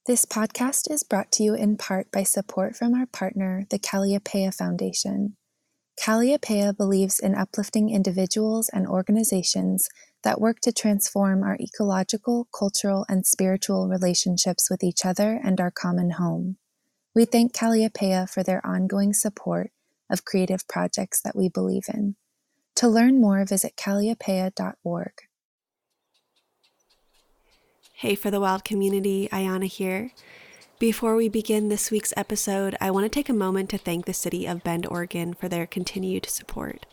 This podcast is brought to you in part by support from our partner, the Calliopeia Foundation. Calliopeia believes in uplifting individuals and organizations that work to transform our ecological, cultural, and spiritual relationships with each other and our common home. We thank Calliopeia for their ongoing support of creative projects that we believe in. To learn more, visit calliopeia.org. Hey, for the wild community, Ayana here. Before we begin this week's episode, I want to take a moment to thank the city of Bend, Oregon for their continued support.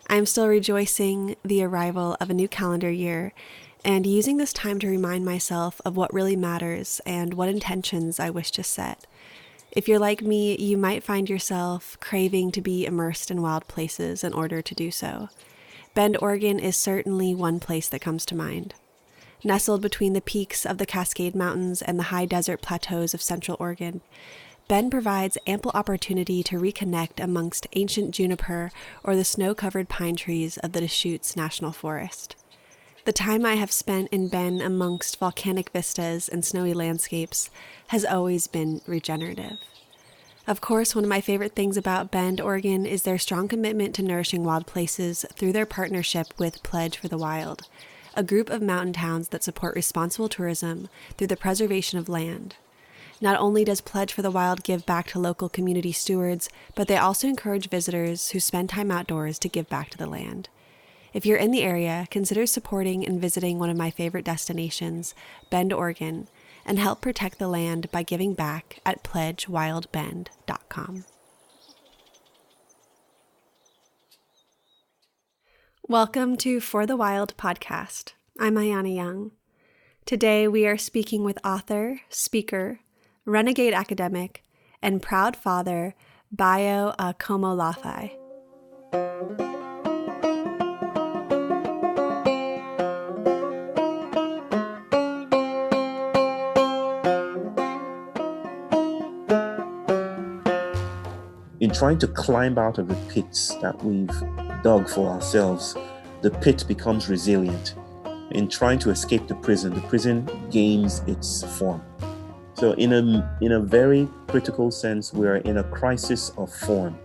I'm still rejoicing the arrival of a new calendar year and using this time to remind myself of what really matters and what intentions I wish to set. If you're like me, you might find yourself craving to be immersed in wild places in order to do so. Bend, Oregon is certainly one place that comes to mind. Nestled between the peaks of the Cascade Mountains and the high desert plateaus of Central Oregon, Bend provides ample opportunity to reconnect amongst ancient juniper or the snow-covered pine trees of the Deschutes National Forest. The time I have spent in Bend amongst volcanic vistas and snowy landscapes has always been regenerative. Of course, one of my favorite things about Bend, Oregon is their strong commitment to nourishing wild places through their partnership with Pledge for the Wild, a group of mountain towns that support responsible tourism through the preservation of land. Not only does Pledge for the Wild give back to local community stewards, but they also encourage visitors who spend time outdoors to give back to the land. If you're in the area, consider supporting and visiting one of my favorite destinations, Bend, Oregon, and help protect the land by giving back at pledgewildbend.com. Welcome to For the Wild podcast. I'm Ayana Young. Today we are speaking with author, speaker, renegade academic, and proud father, Bayo Akomolafe. In trying to climb out of the pits that we've dug for ourselves, the pit becomes resilient. In trying to escape the prison gains its form. So in a very critical sense, we're in a crisis of form.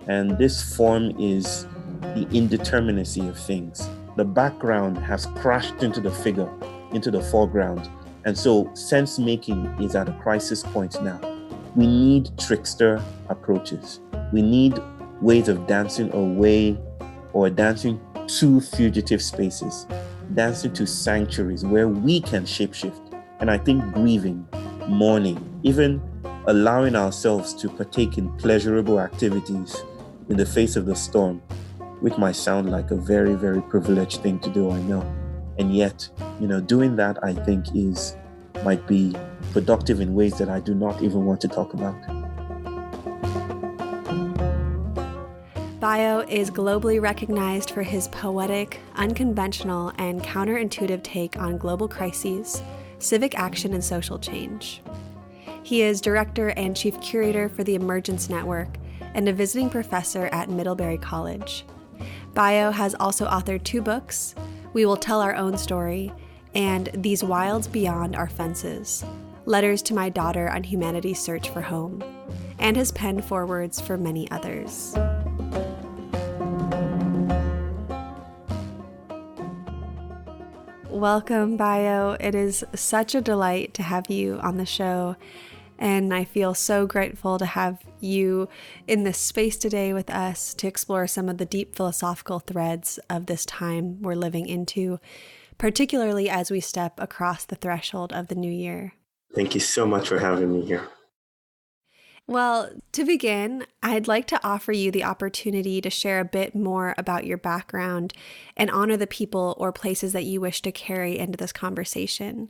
And this form is the indeterminacy of things. The background has crashed into the figure, into the foreground. And so sense making is at a crisis point now. We need trickster approaches. We need ways of dancing away or dancing to fugitive spaces, dancing to sanctuaries where we can shapeshift. And I think grieving, mourning, even allowing ourselves to partake in pleasurable activities in the face of the storm, which might sound like a very, very privileged thing to do, I know. And yet, doing that, I think might be productive in ways that I do not even want to talk about. Bayo is globally recognized for his poetic, unconventional, and counterintuitive take on global crises, civic action, and social change. He is Director and Chief Curator for the Emergence Network and a visiting professor at Middlebury College. Bayo has also authored 2 books, We Will Tell Our Own Story, and These Wilds Beyond Our Fences, Letters to My Daughter on Humanity's Search for Home, and has penned forewords for many others. Welcome, Bayo. It is such a delight to have you on the show, and I feel so grateful to have you in this space today with us to explore some of the deep philosophical threads of this time we're living into, particularly as we step across the threshold of the new year. Thank you so much for having me here. Well, to begin, I'd like to offer you the opportunity to share a bit more about your background and honor the people or places that you wish to carry into this conversation.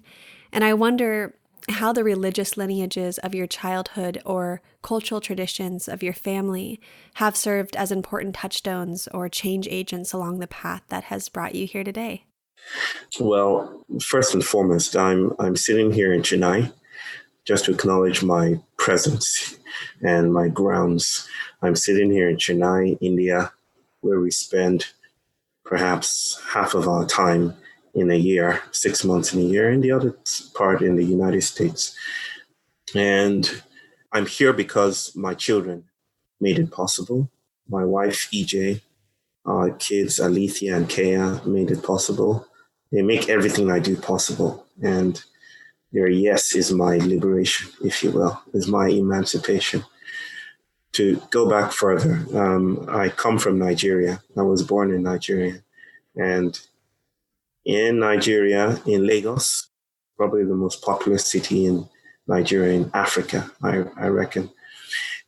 And I wonder how the religious lineages of your childhood or cultural traditions of your family have served as important touchstones or change agents along the path that has brought you here today. Well, first and foremost, I'm sitting here in Chennai just to acknowledge my presence and my grounds. I'm sitting here in Chennai, India, where we spend perhaps half of our time in a year, 6 months in a year, and the other part in the United States. And I'm here because my children made it possible. My wife, EJ, our kids, Alethea and Kea, made it possible. They make everything I do possible. And their yes is my liberation, if you will, is my emancipation. To go back further, I come from Nigeria. I was born in Nigeria. And in Nigeria, in Lagos, probably the most populous city in Nigeria, in Africa, I reckon.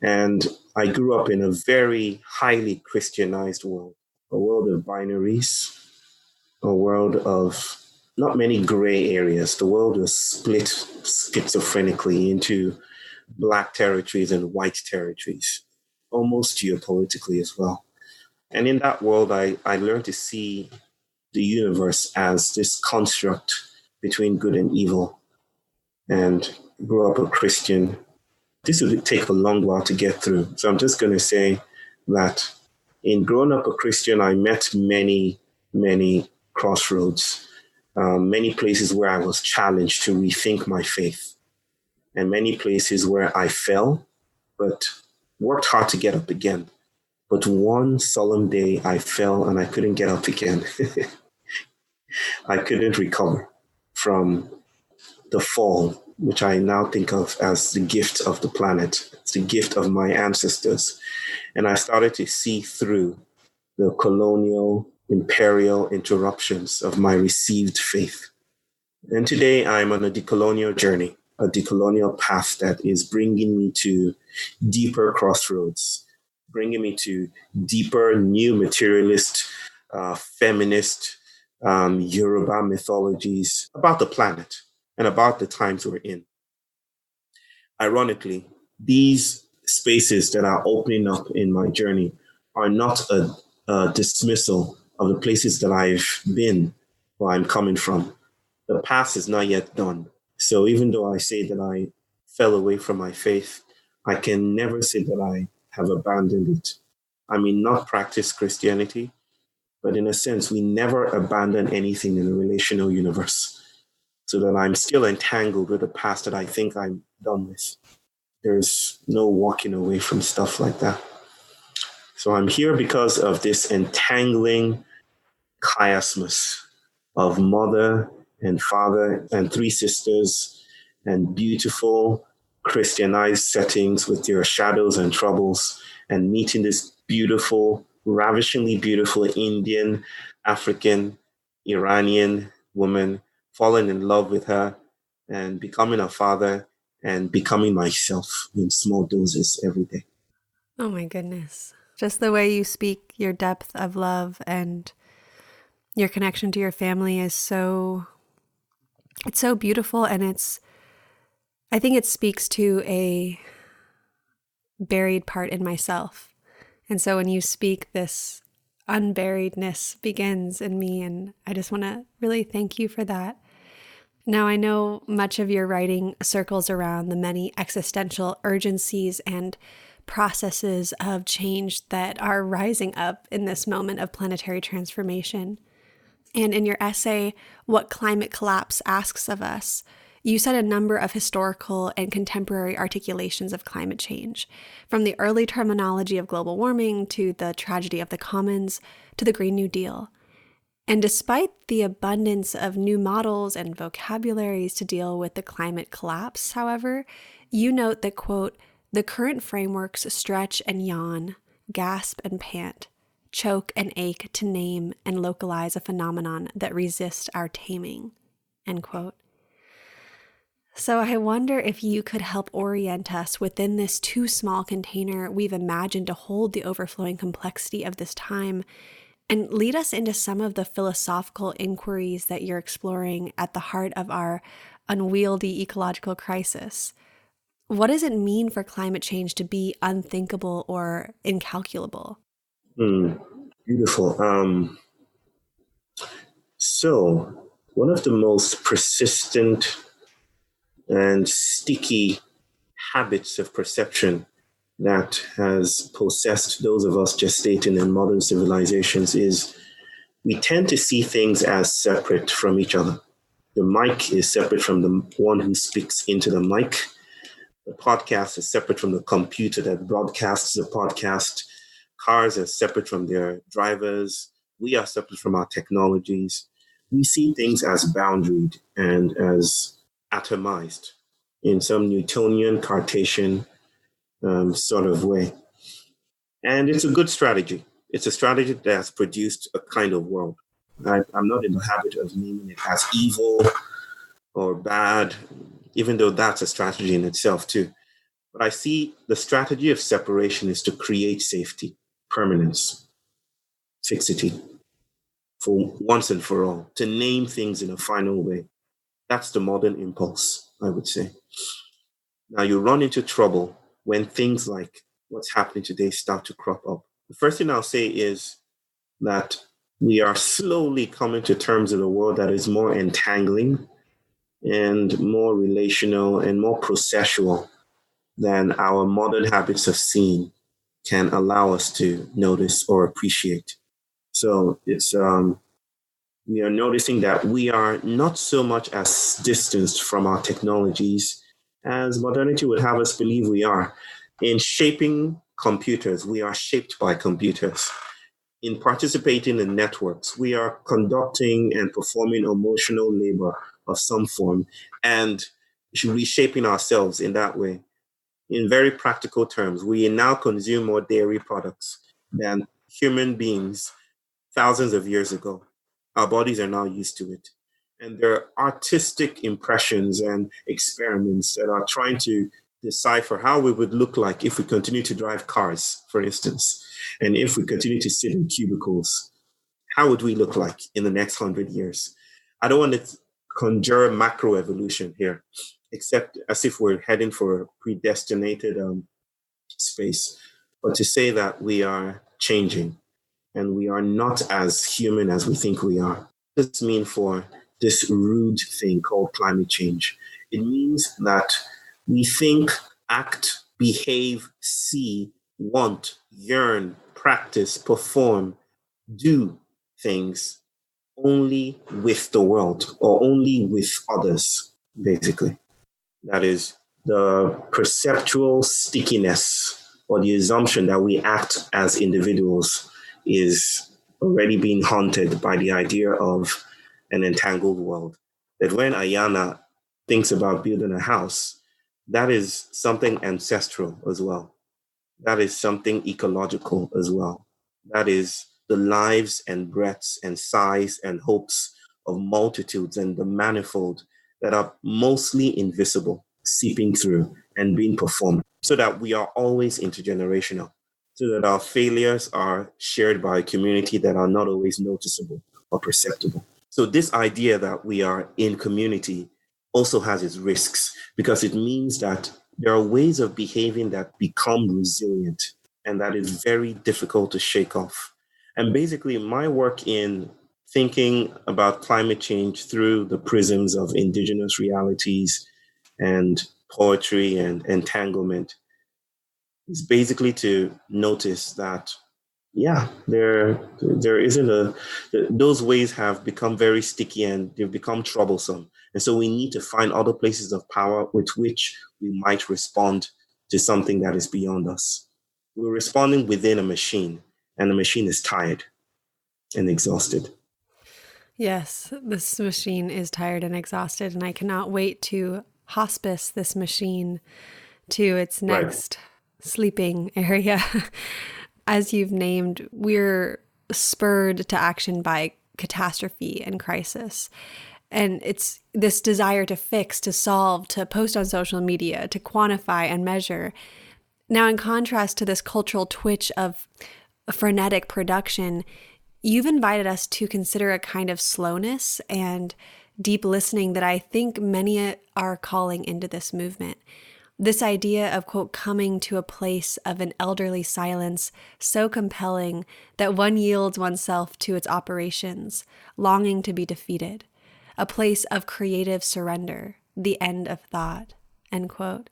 And I grew up in a very highly Christianized world, a world of binaries, a world of not many gray areas. The world was split schizophrenically into Black territories and white territories, almost geopolitically as well. And in that world, I learned to see the universe as this construct between good and evil, and grew up a Christian. This would take a long while to get through. So I'm just going to say that in growing up a Christian, I met many, many crossroads, many places where I was challenged to rethink my faith, and many places where I fell, but worked hard to get up again. But one solemn day I fell and I couldn't get up again. I couldn't recover from the fall, which I now think of as the gift of the planet. It's the gift of my ancestors. And I started to see through the colonial, imperial interruptions of my received faith. And today I'm on a decolonial journey, a decolonial path that is bringing me to deeper crossroads, bringing me to deeper, new materialist, feminist, Yoruba mythologies about the planet and about the times we're in. Ironically, these spaces that are opening up in my journey are not a dismissal of the places that I've been or I'm coming from. The past is not yet done. So even though I say that I fell away from my faith, I can never say that I have abandoned it. I mean, not practice Christianity, but in a sense, we never abandon anything in the relational universe, so that I'm still entangled with the past that I think I'm done with. There's no walking away from stuff like that. So I'm here because of this entangling chiasmus of mother and father and three sisters and beautiful Christianized settings with their shadows and troubles, and meeting this beautiful, ravishingly beautiful Indian, African, Iranian woman, falling in love with her and becoming a father and becoming myself in small doses every day. Oh my goodness. Just the way you speak, your depth of love and your connection to your family is it's so beautiful, and I think it speaks to a buried part in myself. And so when you speak, this unburiedness begins in me, and I just want to really thank you for that. Now, I know much of your writing circles around the many existential urgencies and processes of change that are rising up in this moment of planetary transformation. And in your essay, What Climate Collapse Asks of Us, you set a number of historical and contemporary articulations of climate change, from the early terminology of global warming to the tragedy of the commons to the Green New Deal. And despite the abundance of new models and vocabularies to deal with the climate collapse, however, you note that, quote, the current frameworks stretch and yawn, gasp and pant, choke and ache to name and localize a phenomenon that resists our taming, end quote. So I wonder if you could help orient us within this too small container we've imagined to hold the overflowing complexity of this time, and lead us into some of the philosophical inquiries that you're exploring at the heart of our unwieldy ecological crisis. What does it mean for climate change to be unthinkable or incalculable? Beautiful. So one of the most persistent and sticky habits of perception that has possessed those of us gestating in modern civilizations is we tend to see things as separate from each other. The mic is separate from the one who speaks into the mic. The podcast is separate from the computer that broadcasts the podcast. Cars are separate from their drivers. We are separate from our technologies. We see things as boundaried and as atomized in some Newtonian Cartesian sort of way. And it's a good strategy. It's a strategy that has produced a kind of world. I'm not in the habit of naming it as evil or bad, even though that's a strategy in itself too. But I see the strategy of separation is to create safety, permanence, fixity for once and for all, to name things in a final way. That's the modern impulse, I would say. Now you run into trouble when things like what's happening today start to crop up. The first thing I'll say is that we are slowly coming to terms with a world that is more entangling and more relational and more processual than our modern habits of seeing can allow us to notice or appreciate. So it's we are noticing that we are not so much as distanced from our technologies as modernity would have us believe we are. In shaping computers, we are shaped by computers. In participating in networks, we are conducting and performing emotional labor of some form and reshaping ourselves in that way. In very practical terms, we now consume more dairy products than human beings thousands of years ago. Our bodies are now used to it. And there are artistic impressions and experiments that are trying to decipher how we would look like if we continue to drive cars, for instance, and if we continue to sit in cubicles. How would we look like in the next 100 years? I don't want to conjure macroevolution here, except as if we're heading for a predestinated space, but to say that we are changing and we are not as human as we think we are. What does this mean for this rude thing called climate change? It means that we think, act, behave, see, want, yearn, practice, perform, do things only with the world or only with others, basically. That is the perceptual stickiness or the assumption that we act as individuals is already being haunted by the idea of an entangled world. That when Ayana thinks about building a house, that is something ancestral as well. That is something ecological as well. That is the lives and breaths and sighs and hopes of multitudes and the manifold that are mostly invisible, seeping through and being performed, so that we are always intergenerational, so that our failures are shared by a community that are not always noticeable or perceptible. So this idea that we are in community also has its risks, because it means that there are ways of behaving that become resilient, and that is very difficult to shake off. And basically, my work in thinking about climate change through the prisms of indigenous realities and poetry and entanglement is basically to notice that, yeah, there isn't those ways have become very sticky and they've become troublesome. And so we need to find other places of power with which we might respond to something that is beyond us. We're responding within a machine, and the machine is tired and exhausted. Yes, this machine is tired and exhausted, and I cannot wait to hospice this machine to its next sleeping area. As you've named, we're spurred to action by catastrophe and crisis. And it's this desire to fix, to solve, to post on social media, to quantify and measure. Now, in contrast to this cultural twitch of frenetic production, you've invited us to consider a kind of slowness and deep listening that I think many are calling into this movement. This idea of, quote, coming to a place of an elderly silence so compelling that one yields oneself to its operations, longing to be defeated. A place of creative surrender, the end of thought, end quote.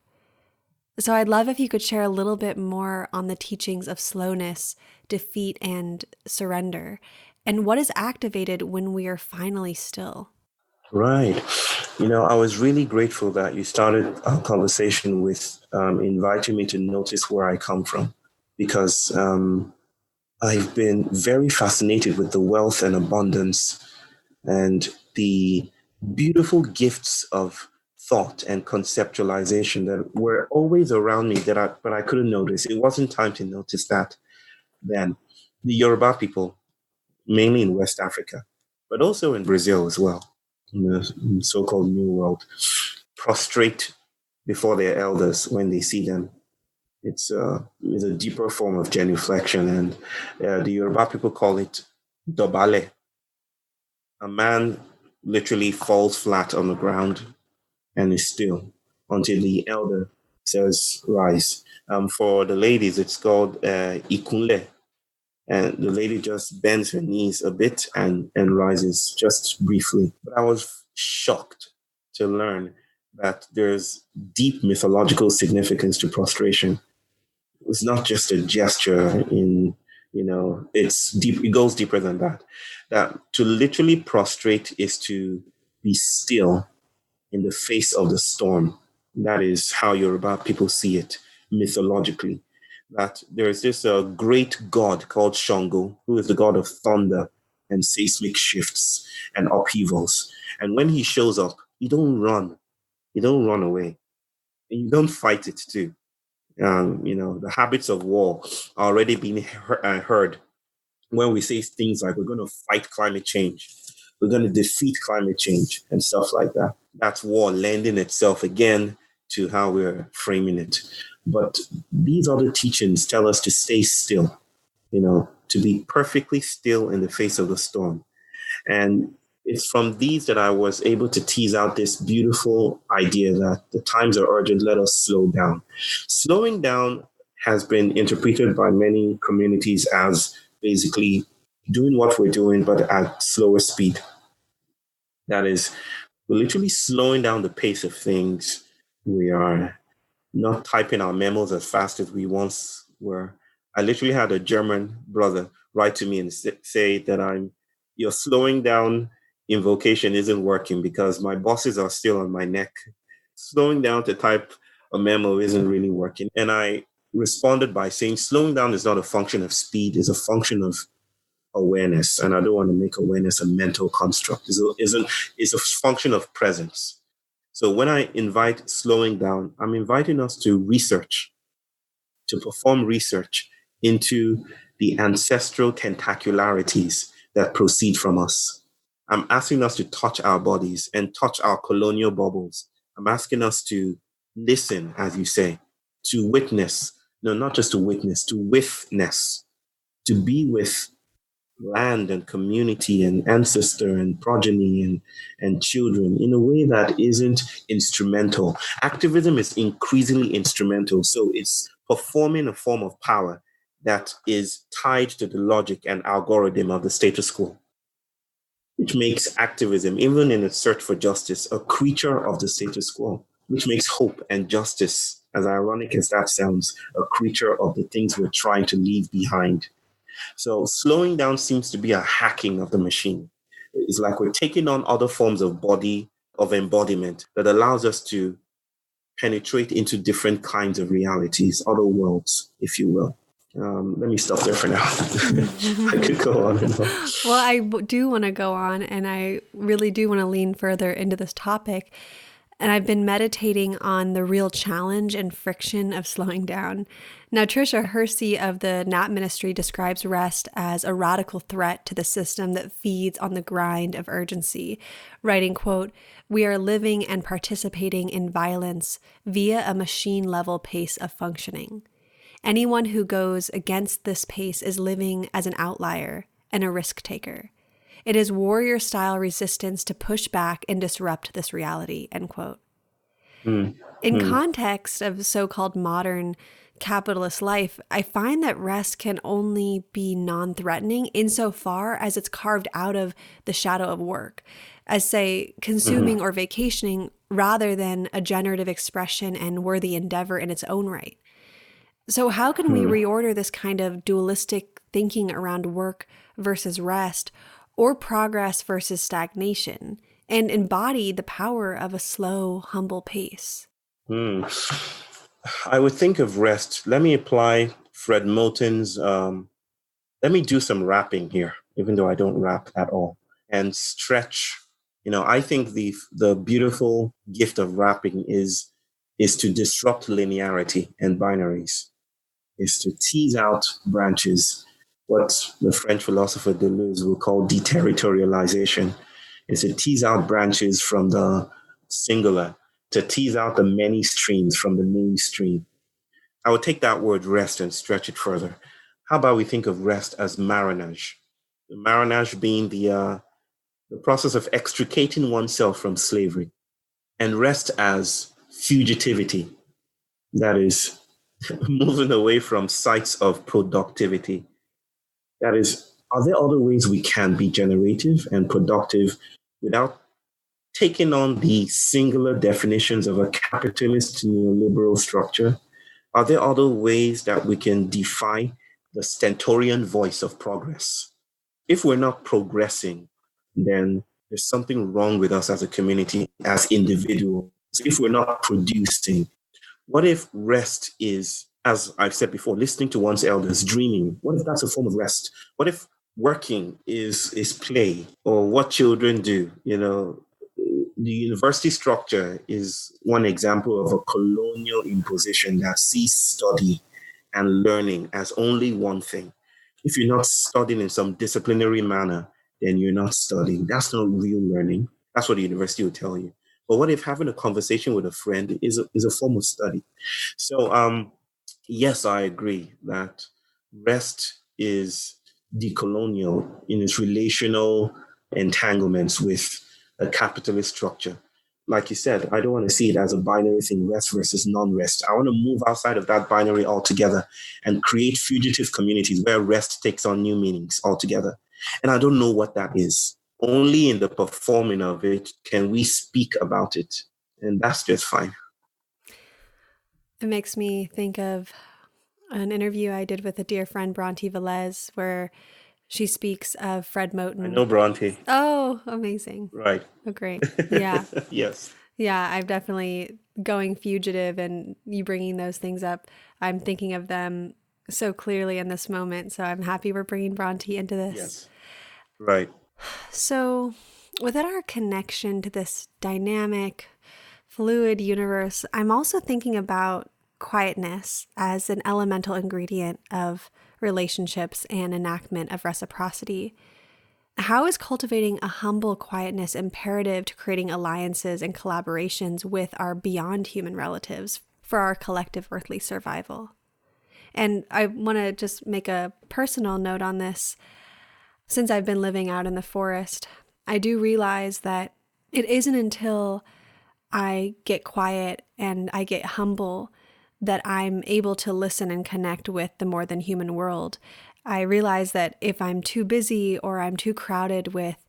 So I'd love if you could share a little bit more on the teachings of slowness, defeat, and surrender, and what is activated when we are finally still. Right. I was really grateful that you started our conversation with inviting me to notice where I come from, because I've been very fascinated with the wealth and abundance and the beautiful gifts of thought and conceptualization that were always around me but I couldn't notice. It wasn't time to notice that then. The Yoruba people, mainly in West Africa, but also in Brazil as well, in the so-called New World, prostrate before their elders when they see them. It's a deeper form of genuflection, and the Yoruba people call it dobale. A man literally falls flat on the ground and is still until the elder says, rise. For the ladies, it's called ikunle, and the lady just bends her knees a bit and rises just briefly. But I was shocked to learn that there's deep mythological significance to prostration. It's not just a gesture it's deep, it goes deeper than that. That to literally prostrate is to be still in the face of the storm. That is how Yoruba people see it mythologically. That there is this great god called Shango, who is the god of thunder and seismic shifts and upheavals. And when he shows up, you don't run away, and you don't fight it too. The habits of war are already being heard when we say things like we're going to fight climate change, we're going to defeat climate change, and stuff like that. That's war lending itself again to how we're framing it. But these other teachings tell us to stay still, to be perfectly still in the face of the storm. And it's from these that I was able to tease out this beautiful idea that the times are urgent, let us slow down. Slowing down has been interpreted by many communities as basically doing what we're doing, but at slower speed. That is, we're literally slowing down the pace of things. We are not typing our memos as fast as we once were. I literally had a German brother write to me and say that your slowing down invocation isn't working because my bosses are still on my neck. Slowing down to type a memo isn't really working. And I responded by saying slowing down is not a function of speed, it's a function of awareness. And I don't want to make awareness a mental construct. It's a function of presence. So when I invite slowing down, I'm inviting us to research, to perform research into the ancestral tentacularities that proceed from us. I'm asking us to touch our bodies and touch our colonial bubbles. I'm asking us to listen, as you say, to witness. No, not just to witness, to witness, to be with land and community and ancestor and progeny and children in a way that isn't instrumental. Activism is increasingly instrumental. So it's performing a form of power that is tied to the logic and algorithm of the status quo, which makes activism, even in its search for justice, a creature of the status quo, which makes hope and justice, as ironic as that sounds, a creature of the things we're trying to leave behind. So slowing down seems to be a hacking of the machine. It's like we're taking on other forms of embodiment that allows us to penetrate into different kinds of realities, other worlds, if you will. Let me stop there for now. I could go on and on. Well, I do want to go on, and I really do want to lean further into this topic. And I've been meditating on the real challenge and friction of slowing down. Now, Tricia Hersey of the Nap Ministry describes rest as a radical threat to the system that feeds on the grind of urgency, writing, quote, "We are living and participating in violence via a machine-level pace of functioning. Anyone who goes against this pace is living as an outlier and a risk taker. It is warrior-style resistance to push back and disrupt this reality," end quote. In context of so-called modern capitalist life, I find that rest can only be non-threatening insofar as it's carved out of the shadow of work, as, say, consuming or vacationing, rather than a generative expression and worthy endeavor in its own right. So how can we reorder this kind of dualistic thinking around work versus rest, or progress versus stagnation, and embody the power of a slow, humble pace? I would think of rest. Let me apply Fred Moulton's, let me do some rapping here, even though I don't rap at all, and stretch. I think the beautiful gift of rapping is to disrupt linearity and binaries, is to tease out branches, what the French philosopher Deleuze will call deterritorialization, is to tease out branches from the singular, to tease out the many streams from the main stream. I would take that word rest and stretch it further. How about we think of rest as marinage? The marinage being the process of extricating oneself from slavery, and rest as fugitivity, that is, moving away from sites of productivity. That is, are there other ways we can be generative and productive without taking on the singular definitions of a capitalist neoliberal structure? Are there other ways that we can defy the stentorian voice of progress? If we're not progressing, then there's something wrong with us as a community, as individuals. If we're not producing, what if rest is, as I've said before, listening to one's elders, dreaming? What if that's a form of rest? What if working is play, or what children do? The university structure is one example of a colonial imposition that sees study and learning as only one thing. If you're not studying in some disciplinary manner, then you're not studying. That's not real learning. That's what the university will tell you. But what if having a conversation with a friend is a form of study? So, yes, I agree that rest is decolonial in its relational entanglements with a capitalist structure. Like you said, I don't want to see it as a binary thing, rest versus non-rest. I want to move outside of that binary altogether and create fugitive communities where rest takes on new meanings altogether. And I don't know what that is. Only in the performing of it can we speak about it. And that's just fine. It makes me think of an interview I did with a dear friend, Bronte Velez, where she speaks of Fred Moulton. I know Bronte. Oh, amazing. Right. Oh, great. Yeah. Yes. Yeah, I'm definitely going fugitive, and you bringing those things up. I'm thinking of them so clearly in this moment. So I'm happy we're bringing Bronte into this. Yes. Right. So within our connection to this dynamic, fluid universe, I'm also thinking about quietness as an elemental ingredient of relationships and enactment of reciprocity. How is cultivating a humble quietness imperative to creating alliances and collaborations with our beyond human relatives for our collective earthly survival? And I want to just make a personal note on this. Since I've been living out in the forest, I do realize that it isn't until I get quiet and I get humble that I'm able to listen and connect with the more than human world. I realize that if I'm too busy or I'm too crowded with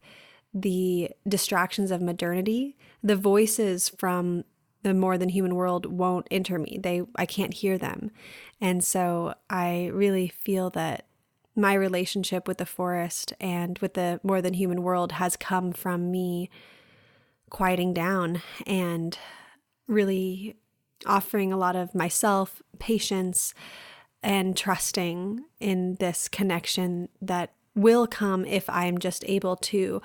the distractions of modernity, the voices from the more than human world won't enter me. I can't hear them. And so I really feel that my relationship with the forest and with the more than human world has come from me quieting down and really offering a lot of myself, patience, and trusting in this connection that will come if I'm just able to,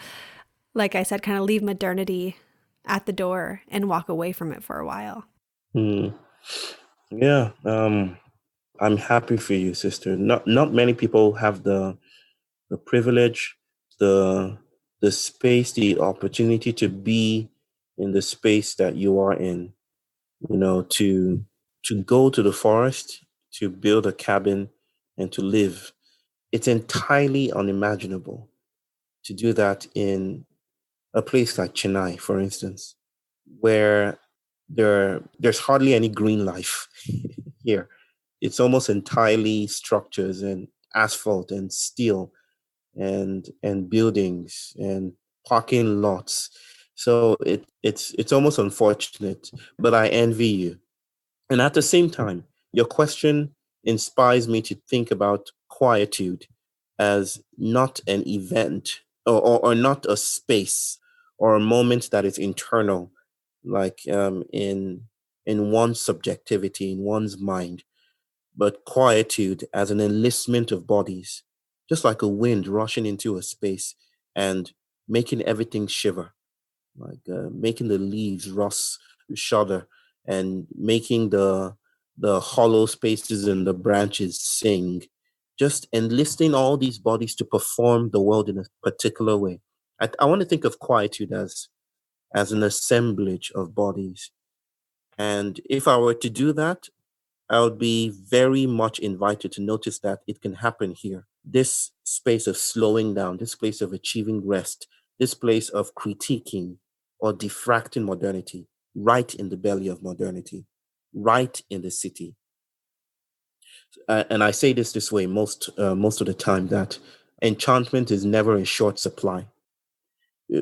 like I said, kind of leave modernity at the door and walk away from it for a while. Yeah. I'm happy for you, sister. Not many people have the privilege, the space, the opportunity to be in the space that you are in. To go to the forest, to build a cabin, and to live. It's entirely unimaginable to do that in a place like Chennai, for instance, where there's hardly any green life here. It's almost entirely structures and asphalt and steel and buildings and parking lots. So it's almost unfortunate, but I envy you. And at the same time, your question inspires me to think about quietude as not an event or not a space or a moment that is internal, like in one's subjectivity, in one's mind, but quietude as an enlistment of bodies, just like a wind rushing into a space and making everything shiver, like making the leaves shudder, and making the hollow spaces in the branches sing, just enlisting all these bodies to perform the world in a particular way. I want to think of quietude as an assemblage of bodies. And if I were to do that, I would be very much invited to notice that it can happen here. This space of slowing down, this place of achieving rest, this place of critiquing or diffracting modernity, right in the belly of modernity, right in the city. And I say this way most of the time, that enchantment is never in short supply.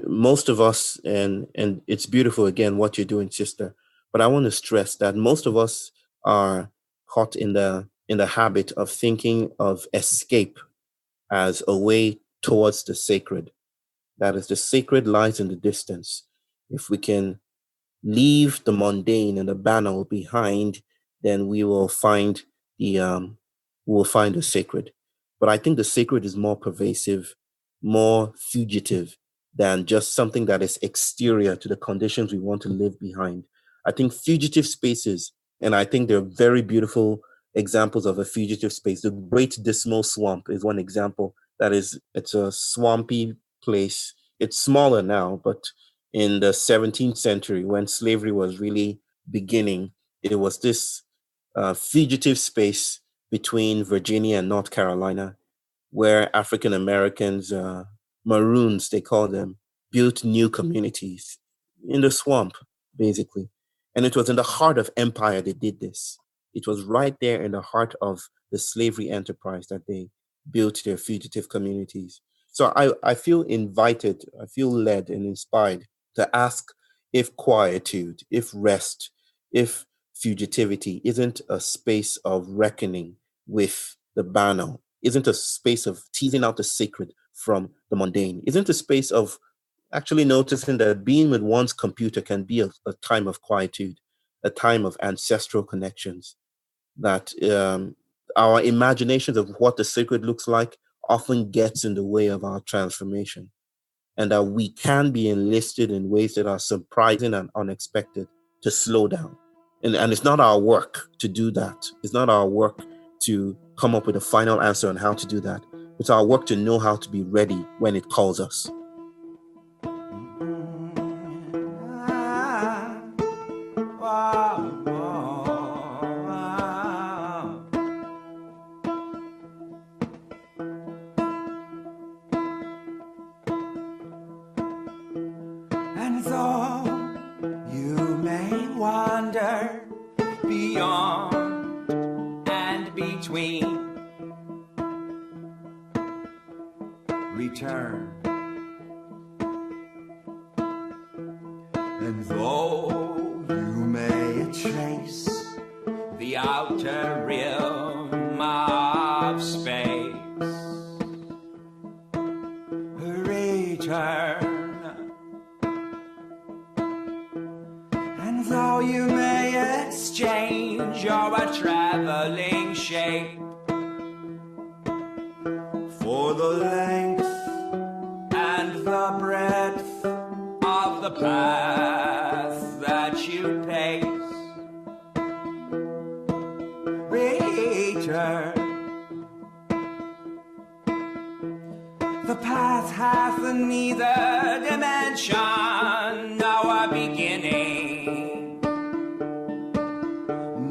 Most of us, and it's beautiful again what you're doing, sister, but I want to stress that most of us are caught in the habit of thinking of escape as a way towards the sacred. That is, the sacred lies in the distance. If we can leave the mundane and the banal behind, then we will find the sacred. But I think the sacred is more pervasive, more fugitive than just something that is exterior to the conditions we want to live behind. I think fugitive spaces, and I think they're very beautiful examples of a fugitive space. The Great Dismal Swamp is one example. It's a swampy place. It's smaller now, but in the 17th century, when slavery was really beginning, it was this fugitive space between Virginia and North Carolina, where African Americans, maroons, they call them, built new communities in the swamp, basically. And it was in the heart of empire they did this. It was right there in the heart of the slavery enterprise that they built their fugitive communities. So I feel invited, I feel led and inspired to ask if quietude, if rest, if fugitivity isn't a space of reckoning with the banal, isn't a space of teasing out the sacred from the mundane, isn't a space of actually noticing that being with one's computer can be a time of quietude, a time of ancestral connections, that our imaginations of what the sacred looks like often gets in the way of our transformation, and that we can be enlisted in ways that are surprising and unexpected to slow down. And it's not our work to do that. It's not our work to come up with a final answer on how to do that. It's our work to know how to be ready when it calls us. And though you may wander beyond and between, return. And though you may trace the outer rim of space, return. And though you may exchange your traveling shape for the length and the breadth of the path that you pace, return. The path hath neither dimension nor beginning,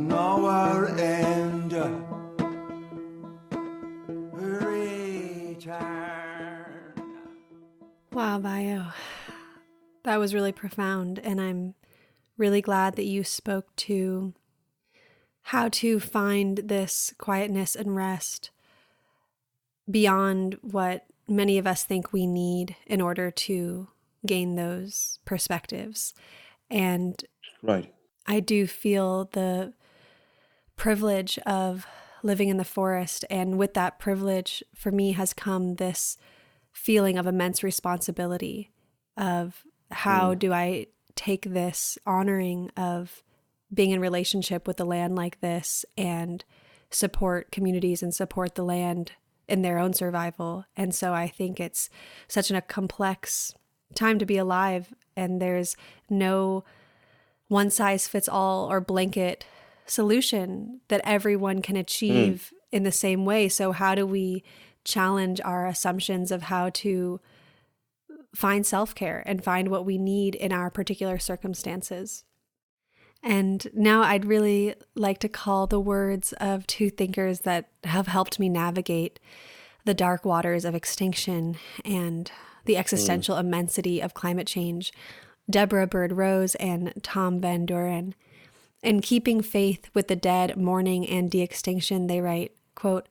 nor end. Return. Wow, Bayo. That was really profound, and I'm really glad that you spoke to how to find this quietness and rest beyond what many of us think we need in order to gain those perspectives. And Right. I do feel the privilege of living in the forest, and with that privilege, for me, has come this feeling of immense responsibility, of how do I take this honoring of being in relationship with the land like this and support communities and support the land in their own survival. And so I think it's such a complex time to be alive, and there's no one size fits all or blanket solution that everyone can achieve in the same way. So how do we challenge our assumptions of how to find self-care and find what we need in our particular circumstances? And now I'd really like to call the words of two thinkers that have helped me navigate the dark waters of extinction and the existential immensity of climate change, Deborah Bird Rose and Tom Van Doren. In Keeping Faith with the Dead, Mourning and De-Extinction, they write, quote,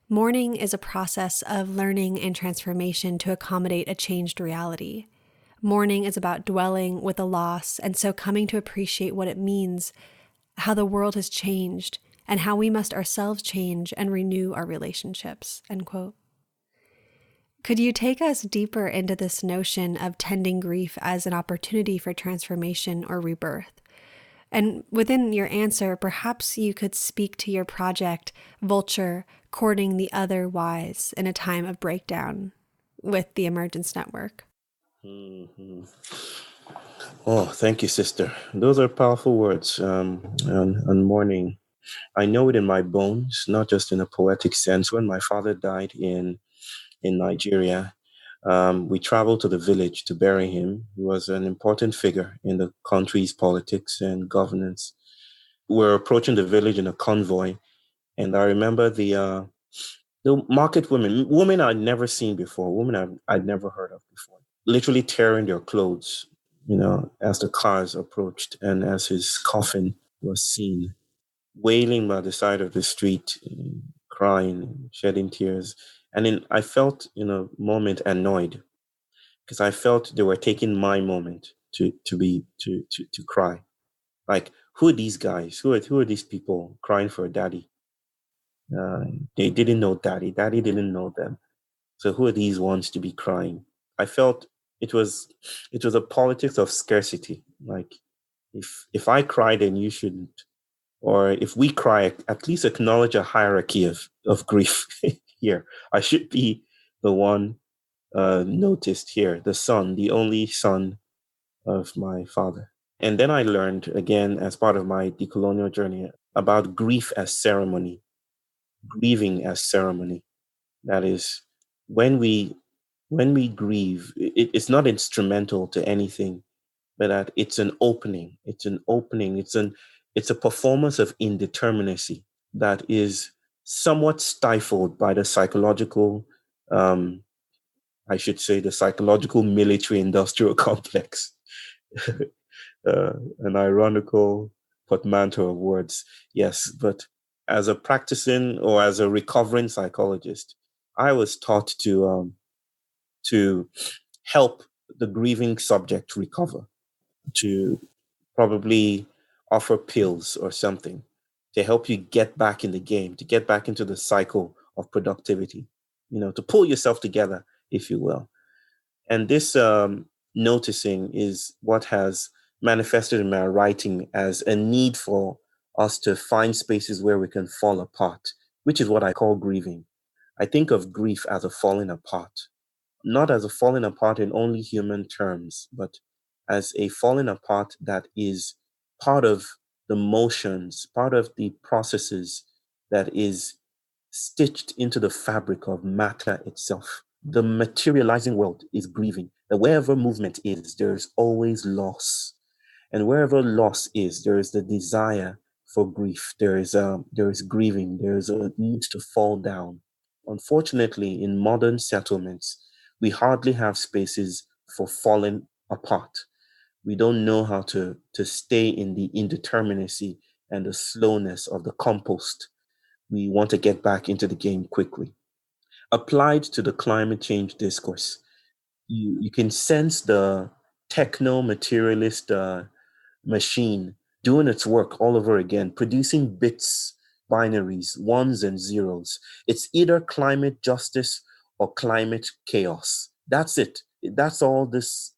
"Mourning is a process of learning and transformation to accommodate a changed reality. Mourning is about dwelling with a loss and so coming to appreciate what it means, how the world has changed, and how we must ourselves change and renew our relationships," end quote. Could you take us deeper into this notion of tending grief as an opportunity for transformation or rebirth? And within your answer, perhaps you could speak to your project, Vulture, Courting the Otherwise in a Time of Breakdown with the Emergence Network. Oh, thank you, sister. Those are powerful words on mourning. I know it in my bones, not just in a poetic sense. When my father died in Nigeria, we traveled to the village to bury him. He was an important figure in the country's politics and governance. We were approaching the village in a convoy, and I remember the market women I'd never seen before, women I'd never heard of before, literally tearing their clothes, as the cars approached and as his coffin was seen, wailing by the side of the street, crying, shedding tears. And then I felt in a moment annoyed because I felt they were taking my moment to cry. Like, who are these guys? Who are these people crying for a daddy? They didn't know daddy. Daddy didn't know them. So who are these ones to be crying? I felt it was a politics of scarcity. Like, if I cry, then you shouldn't. Or if we cry, at least acknowledge a hierarchy of grief here. I should be the one noticed here, the son, the only son of my father. And then I learned, again, as part of my decolonial journey, about grief as ceremony, grieving as ceremony. That is, when we grieve, it's not instrumental to anything, but that it's an opening. It's an opening. It's a performance of indeterminacy that is somewhat stifled by the psychological, I should say, the psychological military industrial complex. An ironical portmanteau of words, yes. But as a practicing or as a recovering psychologist, I was taught to help the grieving subject recover, to probably offer pills or something to help you get back in the game, to get back into the cycle of productivity, to pull yourself together, if you will. And this noticing is what has manifested in my writing as a need for us to find spaces where we can fall apart, which is what I call grieving. I think of grief as a falling apart, not as a falling apart in only human terms, but as a falling apart that is part of the motions, part of the processes that is stitched into the fabric of matter itself. The materializing world is grieving. That wherever movement is, there's always loss. And wherever loss is, there is the desire for grief. There is grieving. There is a need to fall down. Unfortunately, in modern settlements, we hardly have spaces for falling apart. We don't know how to stay in the indeterminacy and the slowness of the compost. We want to get back into the game quickly. Applied to the climate change discourse, you can sense the techno-materialist machine doing its work all over again, producing bits, binaries, ones and zeros. It's either climate justice or climate chaos. That's it. That's all this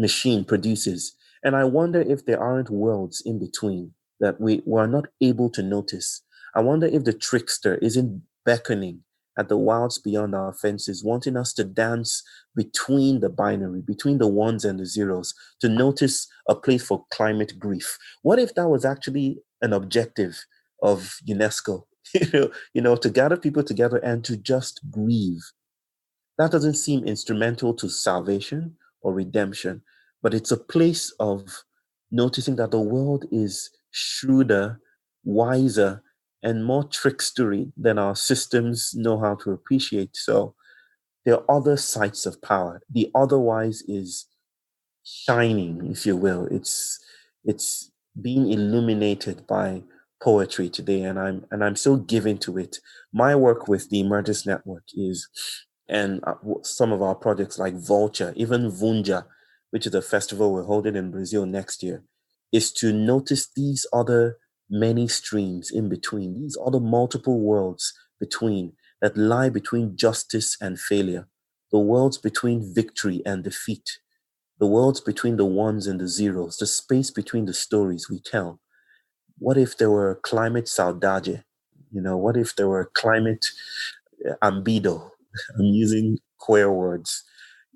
machine produces. And I wonder if there aren't worlds in between that we are not able to notice. I wonder if the trickster isn't beckoning at the wilds beyond our fences, wanting us to dance between the binary, between the ones and the zeros, to notice a place for climate grief. What if that was actually an objective of UNESCO? To gather people together and to just grieve. That doesn't seem instrumental to salvation or redemption, but it's a place of noticing that the world is shrewder, wiser, and more trickstery than our systems know how to appreciate. So there are other sites of power. The otherwise is shining, if you will. It's being illuminated by poetry today, and I'm so given to it. My work with the Emergence Network is, and some of our projects like Vulture, even Vunja, which is a festival we're holding in Brazil next year, is to notice these other many streams in between, these other multiple worlds between, that lie between justice and failure, the worlds between victory and defeat, the worlds between the ones and the zeros, the space between the stories we tell. What if there were climate saudade? What if there were climate ambido? I'm using queer words.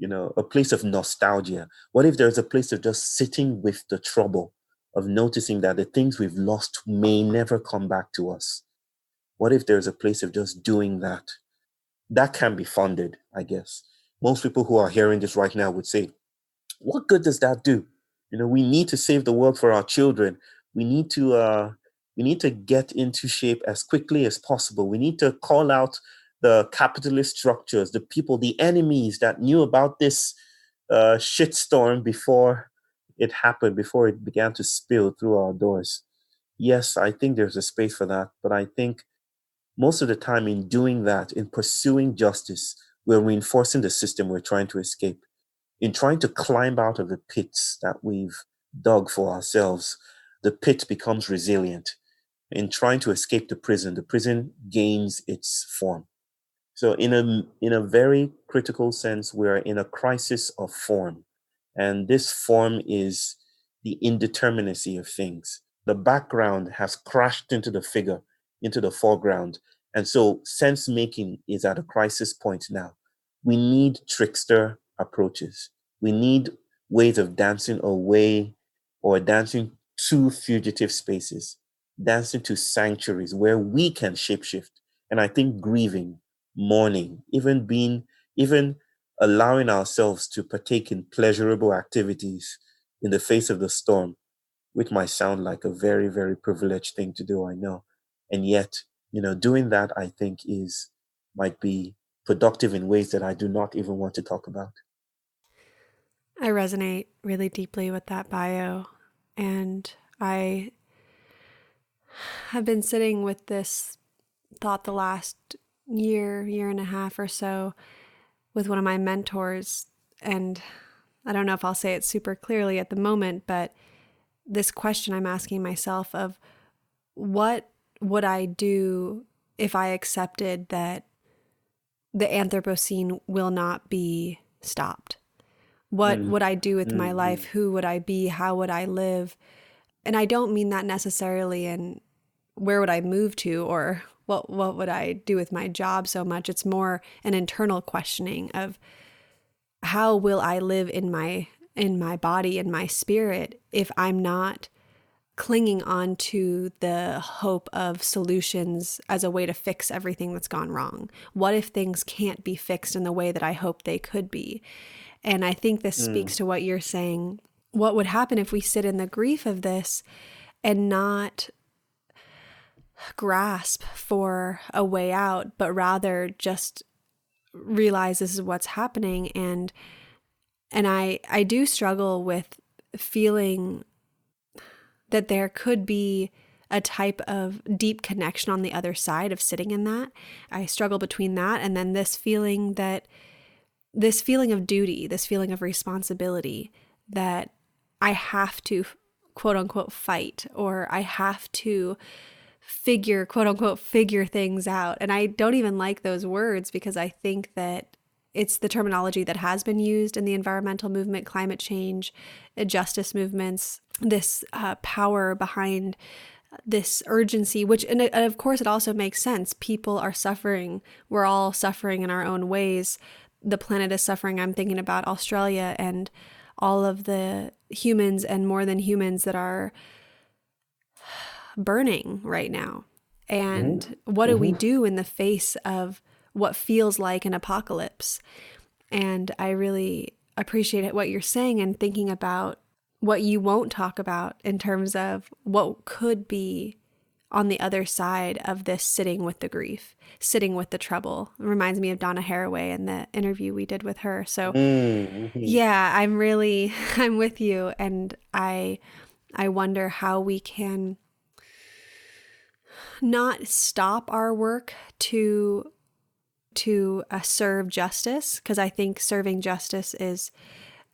A place of nostalgia. What if there's a place of just sitting with the trouble of noticing that the things we've lost may never come back to us? What if there's a place of just doing that? That can be funded, I guess. Most people who are hearing this right now would say, what good does that do? We need to save the world for our children. We need to get into shape as quickly as possible. We need to call out the capitalist structures, the people, the enemies that knew about this shitstorm before it happened, before it began to spill through our doors. Yes, I think there's a space for that, but I think most of the time in doing that, in pursuing justice, we're reinforcing the system we're trying to escape. In trying to climb out of the pits that we've dug for ourselves, the pit becomes resilient. In trying to escape the prison gains its form. So in a very critical sense, we're in a crisis of form. And this form is the indeterminacy of things. The background has crashed into the figure, into the foreground. And so sense making is at a crisis point now. We need trickster approaches. We need ways of dancing away or dancing to fugitive spaces, dancing to sanctuaries where we can shapeshift. And I think grieving, mourning, even allowing ourselves to partake in pleasurable activities in the face of the storm, which might sound like a very, very privileged thing to do, I know. And yet, doing that, I think might be productive in ways that I do not even want to talk about. I resonate really deeply with that bio. And I have been sitting with this thought the last year and a half or so with one of my mentors. And I don't know if I'll say it super clearly at the moment, but this question I'm asking myself of what would I do if I accepted that the Anthropocene will not be stopped? What would I do with my life? Who would I be? How would I live? And I don't mean that necessarily in where would I move to or what would I do with my job so much. It's more an internal questioning of how will I live in my body, in my spirit, if I'm not clinging on to the hope of solutions as a way to fix everything that's gone wrong? What if things can't be fixed in the way that I hope they could be? And I think this speaks to what you're saying. What would happen if we sit in the grief of this and not grasp for a way out, but rather just realize this is what's happening? And I do struggle with feeling that there could be a type of deep connection on the other side of sitting in that. I struggle between that and then this feeling of duty, this feeling of responsibility that I have to quote unquote fight, or I have to quote unquote figure things out. And I don't even like those words because I think that it's the terminology that has been used in the environmental movement, climate change, justice movements, this power behind this urgency, which, and of course, it also makes sense. People are suffering. We're all suffering in our own ways. The planet is suffering. I'm thinking about Australia and all of the humans and more than humans that are burning right now. And what do we do in the face of what feels like an apocalypse? And I really appreciate what you're saying and thinking about what you won't talk about in terms of what could be on the other side of this sitting with the grief, sitting with the trouble. It reminds me of Donna Haraway and the interview we did with her. So yeah, I'm with you. And I wonder how we can not stop our work to serve justice, because I think serving justice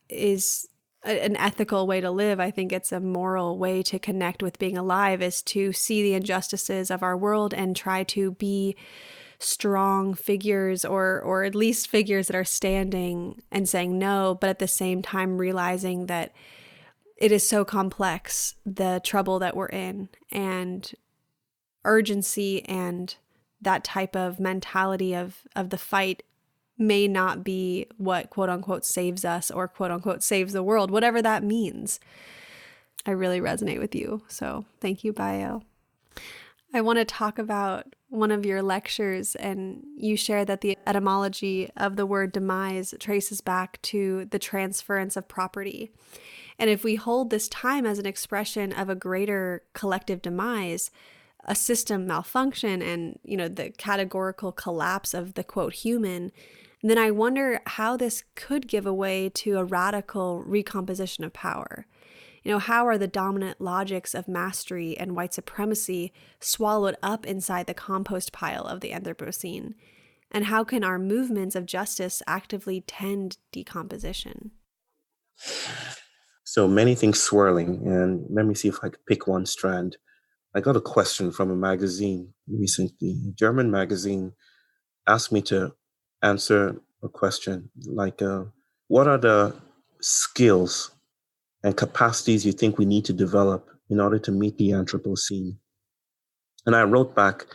is an ethical way to live. I think it's a moral way to connect with being alive, is to see the injustices of our world and try to be strong figures, or at least figures that are standing and saying no, but at the same time realizing that it is so complex, the trouble that we're in, and urgency and that type of mentality of the fight may not be what quote unquote saves us or quote unquote saves the world, whatever that means. I really resonate with you. So thank you, Bayo. I want to talk about one of your lectures, and you share that the etymology of the word demise traces back to the transference of property. And if we hold this time as an expression of a greater collective demise, a system malfunction, and the categorical collapse of the quote human, then I wonder how this could give way to a radical recomposition of power. How are the dominant logics of mastery and white supremacy swallowed up inside the compost pile of the Anthropocene? And how can our movements of justice actively tend decomposition? So many things swirling, and let me see if I could pick one strand. I got a question from a magazine recently. A German magazine asked me to answer a question like, what are the skills and capacities you think we need to develop in order to meet the Anthropocene? And I wrote back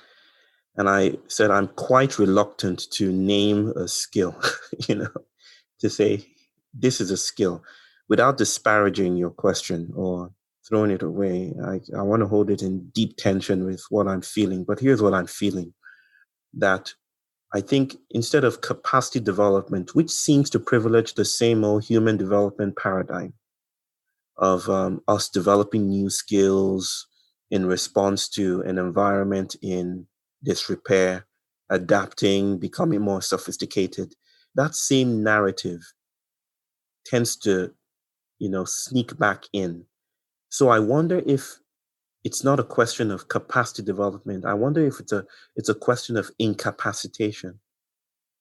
and I said, I'm quite reluctant to name a skill, to say this is a skill without disparaging your question or throwing it away. I want to hold it in deep tension with what I'm feeling. But here's what I'm feeling, that I think instead of capacity development, which seems to privilege the same old human development paradigm of us developing new skills in response to an environment in disrepair, adapting, becoming more sophisticated, that same narrative tends to, sneak back in. So I wonder if it's not a question of capacity development. I wonder if it's a question of incapacitation.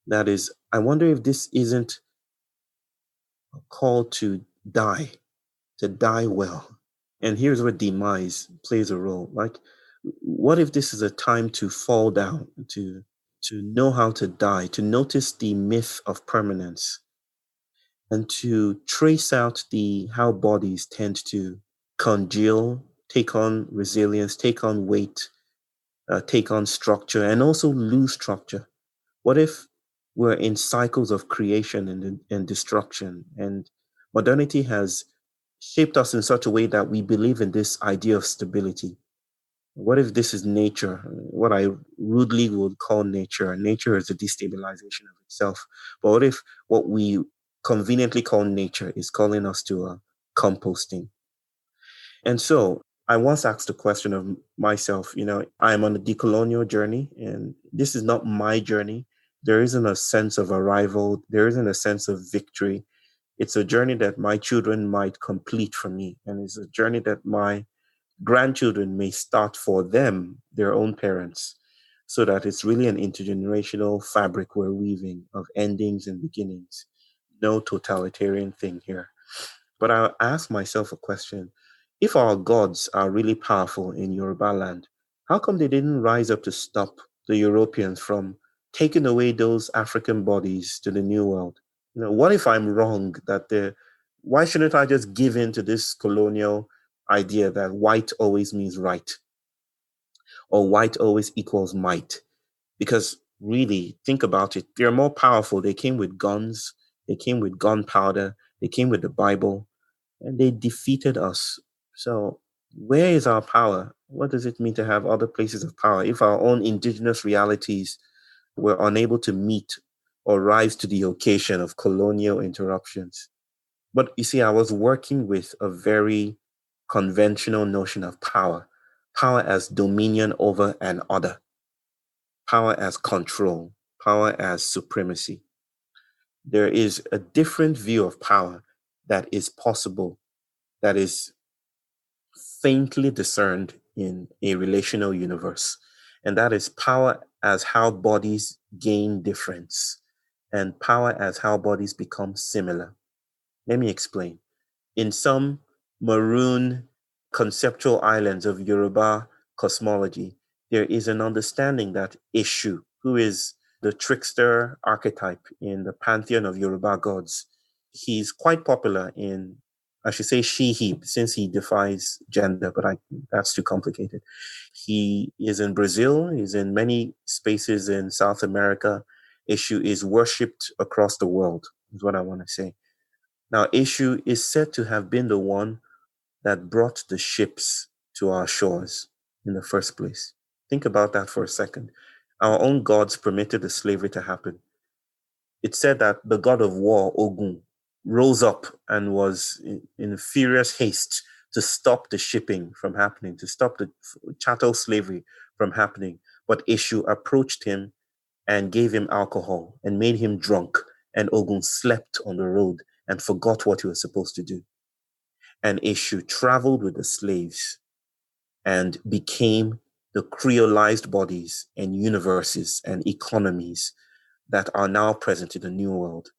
That is, I wonder if this isn't a call to die well. And here's where demise plays a role. Like, what if this is a time to fall down, to know how to die, to notice the myth of permanence, and to trace out how bodies tend to congeal, take on resilience, take on weight, take on structure, and also lose structure? What if we're in cycles of creation and destruction, and modernity has shaped us in such a way that we believe in this idea of stability? What if this is nature, what I rudely would call nature? Nature is a destabilization of itself. But what if what we conveniently call nature is calling us to composting? And so I once asked a question of myself, I am on a decolonial journey, and this is not my journey. There isn't a sense of arrival. There isn't a sense of victory. It's a journey that my children might complete for me. And it's a journey that my grandchildren may start for them, their own parents, so that it's really an intergenerational fabric we're weaving of endings and beginnings. No totalitarian thing here. But I ask myself a question. If our gods are really powerful in Yoruba land, how come they didn't rise up to stop the Europeans from taken away those African bodies to the New World? What if I'm wrong why shouldn't I just give in to this colonial idea that white always means right or white always equals might? Because really, think about it. They're more powerful. They came with guns. They came with gunpowder. They came with the Bible, and they defeated us. So where is our power? What does it mean to have other places of power if our own indigenous realities were unable to meet or rise to the occasion of colonial interruptions? But you see, I was working with a very conventional notion of power, power as dominion over an other, power as control, power as supremacy. There is a different view of power that is possible, that is faintly discerned in a relational universe. And that is power as how bodies gain difference and power as how bodies become similar. Let me explain. In some maroon conceptual islands of Yoruba cosmology, there is an understanding that Eshu, who is the trickster archetype in the pantheon of Yoruba gods, he's quite popular in, I should say she, he, since he defies gender, but that's too complicated. He is in Brazil, he's in many spaces in South America. Eshu is worshipped across the world, is what I want to say. Now, Eshu is said to have been the one that brought the ships to our shores in the first place. Think about that for a second. Our own gods permitted the slavery to happen. It's said that the god of war, Ogun, rose up and was in furious haste to stop the shipping from happening, to stop the chattel slavery from happening. But Eshu approached him and gave him alcohol and made him drunk. And Ogun slept on the road and forgot what he was supposed to do. And Eshu traveled with the slaves and became the creolized bodies and universes and economies that are now present in the New World.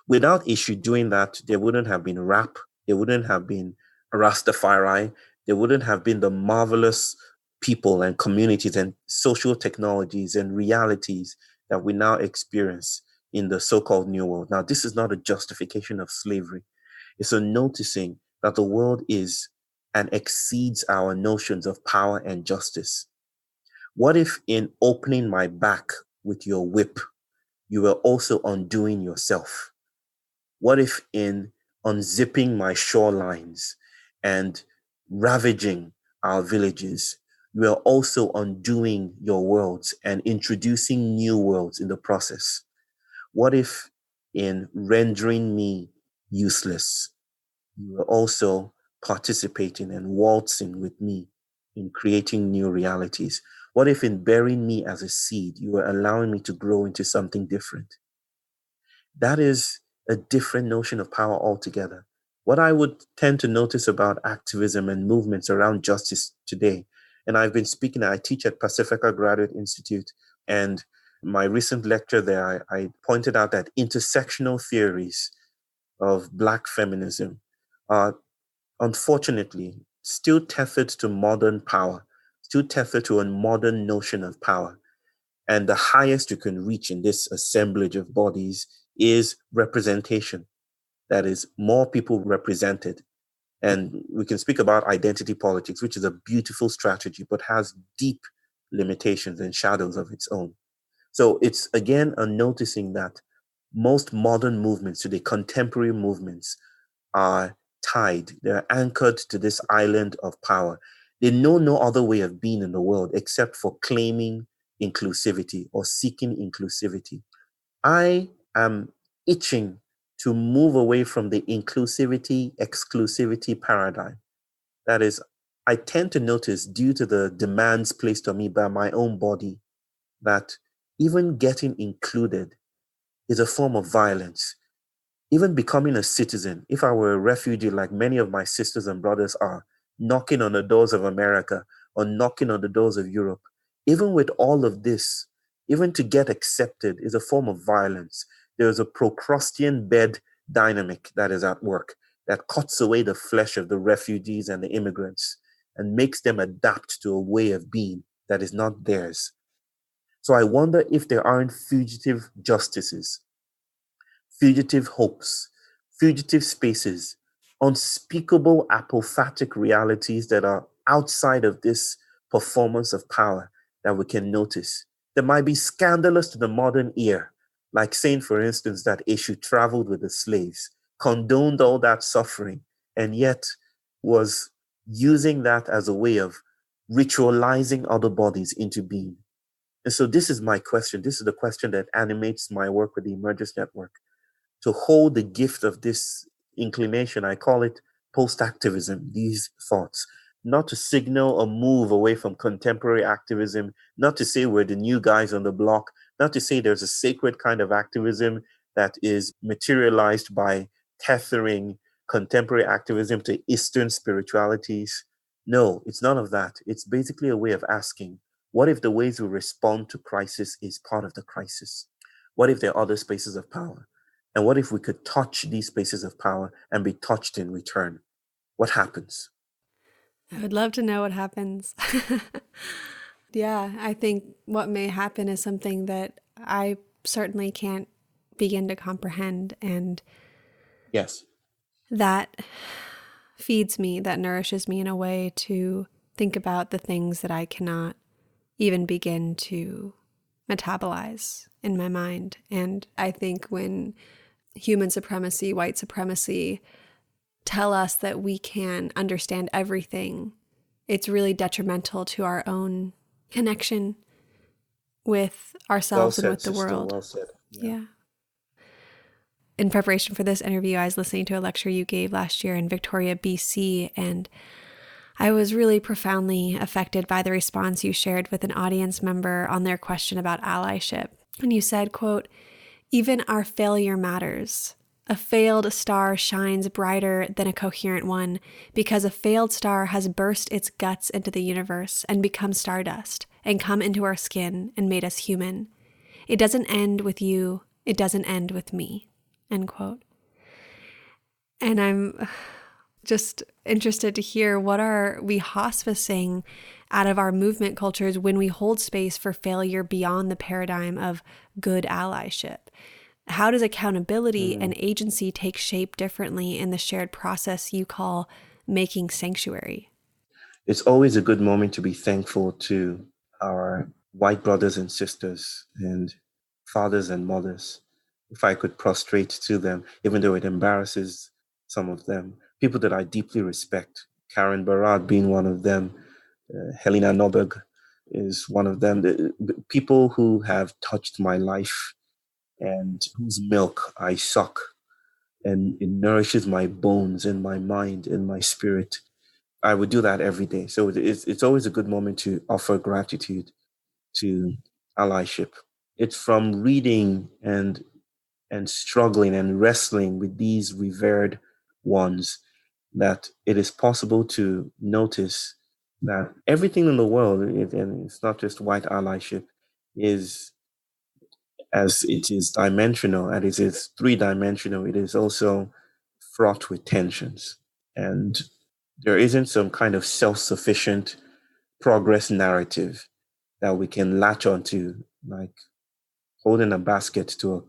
Without Eshu doing that, there wouldn't have been rap, there wouldn't have been Rastafari, there wouldn't have been the marvelous people and communities and social technologies and realities that we now experience in the so-called New World. Now, this is not a justification of slavery. It's a noticing that the world is and exceeds our notions of power and justice. What if in opening my back with your whip, you were also undoing yourself? What if in unzipping my shorelines and ravaging our villages, you are also undoing your worlds and introducing new worlds in the process? What if in rendering me useless, you are also participating and waltzing with me in creating new realities? What if in burying me as a seed, you are allowing me to grow into something different? That is a different notion of power altogether. What I would tend to notice about activism and movements around justice today, and I've been speaking, I teach at Pacifica Graduate Institute, and my recent lecture there, I pointed out that intersectional theories of Black feminism are unfortunately still tethered to modern power, still tethered to a modern notion of power. And the highest you can reach in this assemblage of bodies is representation. That is, more people represented. And we can speak about identity politics, which is a beautiful strategy, but has deep limitations and shadows of its own. So it's, again, a noticing that most modern movements today, contemporary movements, are tied. They're anchored to this island of power. They know no other way of being in the world except for claiming inclusivity or seeking inclusivity. I am itching to move away from the inclusivity, exclusivity paradigm. That is, I tend to notice, due to the demands placed on me by my own body, that even getting included is a form of violence. Even becoming a citizen, if I were a refugee like many of my sisters and brothers are, knocking on the doors of America or knocking on the doors of Europe, even with all of this, even to get accepted is a form of violence. There's a Procrustean bed dynamic that is at work that cuts away the flesh of the refugees and the immigrants and makes them adapt to a way of being that is not theirs. So I wonder if there aren't fugitive justices, fugitive hopes, fugitive spaces, unspeakable apophatic realities that are outside of this performance of power that we can notice. That might be scandalous to the modern ear, like saying, for instance, that Eshu traveled with the slaves, condoned all that suffering, and yet was using that as a way of ritualizing other bodies into being. And so this is my question. This is the question that animates my work with the Emergence Network, to hold the gift of this inclination. I call it post-activism, these thoughts, not to signal a move away from contemporary activism, not to say we're the new guys on the block, not to say there's a sacred kind of activism that is materialized by tethering contemporary activism to Eastern spiritualities. No, it's none of that. It's basically a way of asking, what if the ways we respond to crisis is part of the crisis? What if there are other spaces of power? And what if we could touch these spaces of power and be touched in return? What happens? I would love to know what happens. Yeah, I think what may happen is something that I certainly can't begin to comprehend. And Yes. that feeds me, that nourishes me in a way to think about the things that I cannot even begin to metabolize in my mind. And I think when human supremacy, white supremacy tell us that we can understand everything, it's really detrimental to our own connection with ourselves and with the Sister, world. well said. Yeah. In preparation for this interview, I was listening to a lecture you gave last year in Victoria, BC, and I was really profoundly affected by the response you shared with an audience member on their question about allyship. And you said, quote, "Even our failure matters. A failed star shines brighter than a coherent one because a failed star has burst its guts into the universe and become stardust and come into our skin and made us human. It doesn't end with you. It doesn't end with me." End quote. And I'm just interested to hear, what are we hospicing out of our movement cultures when we hold space for failure beyond the paradigm of good allyship? How does accountability and agency take shape differently in the shared process you call making sanctuary? It's always a good moment to be thankful to our white brothers and sisters and fathers and mothers. If I could prostrate to them, even though it embarrasses some of them, people that I deeply respect, Karen Barad being one of them, Helena Norberg is one of them, the people who have touched my life and whose milk I suck, and it nourishes my bones and my mind and my spirit. I would do that every day. So it's always a good moment to offer gratitude to allyship. It's from reading and struggling and wrestling with these revered ones that it is possible to notice that everything in the world, and it's not just white allyship, is, as it is dimensional and it is three-dimensional, it is also fraught with tensions. And there isn't some kind of self-sufficient progress narrative that we can latch onto, like holding a basket to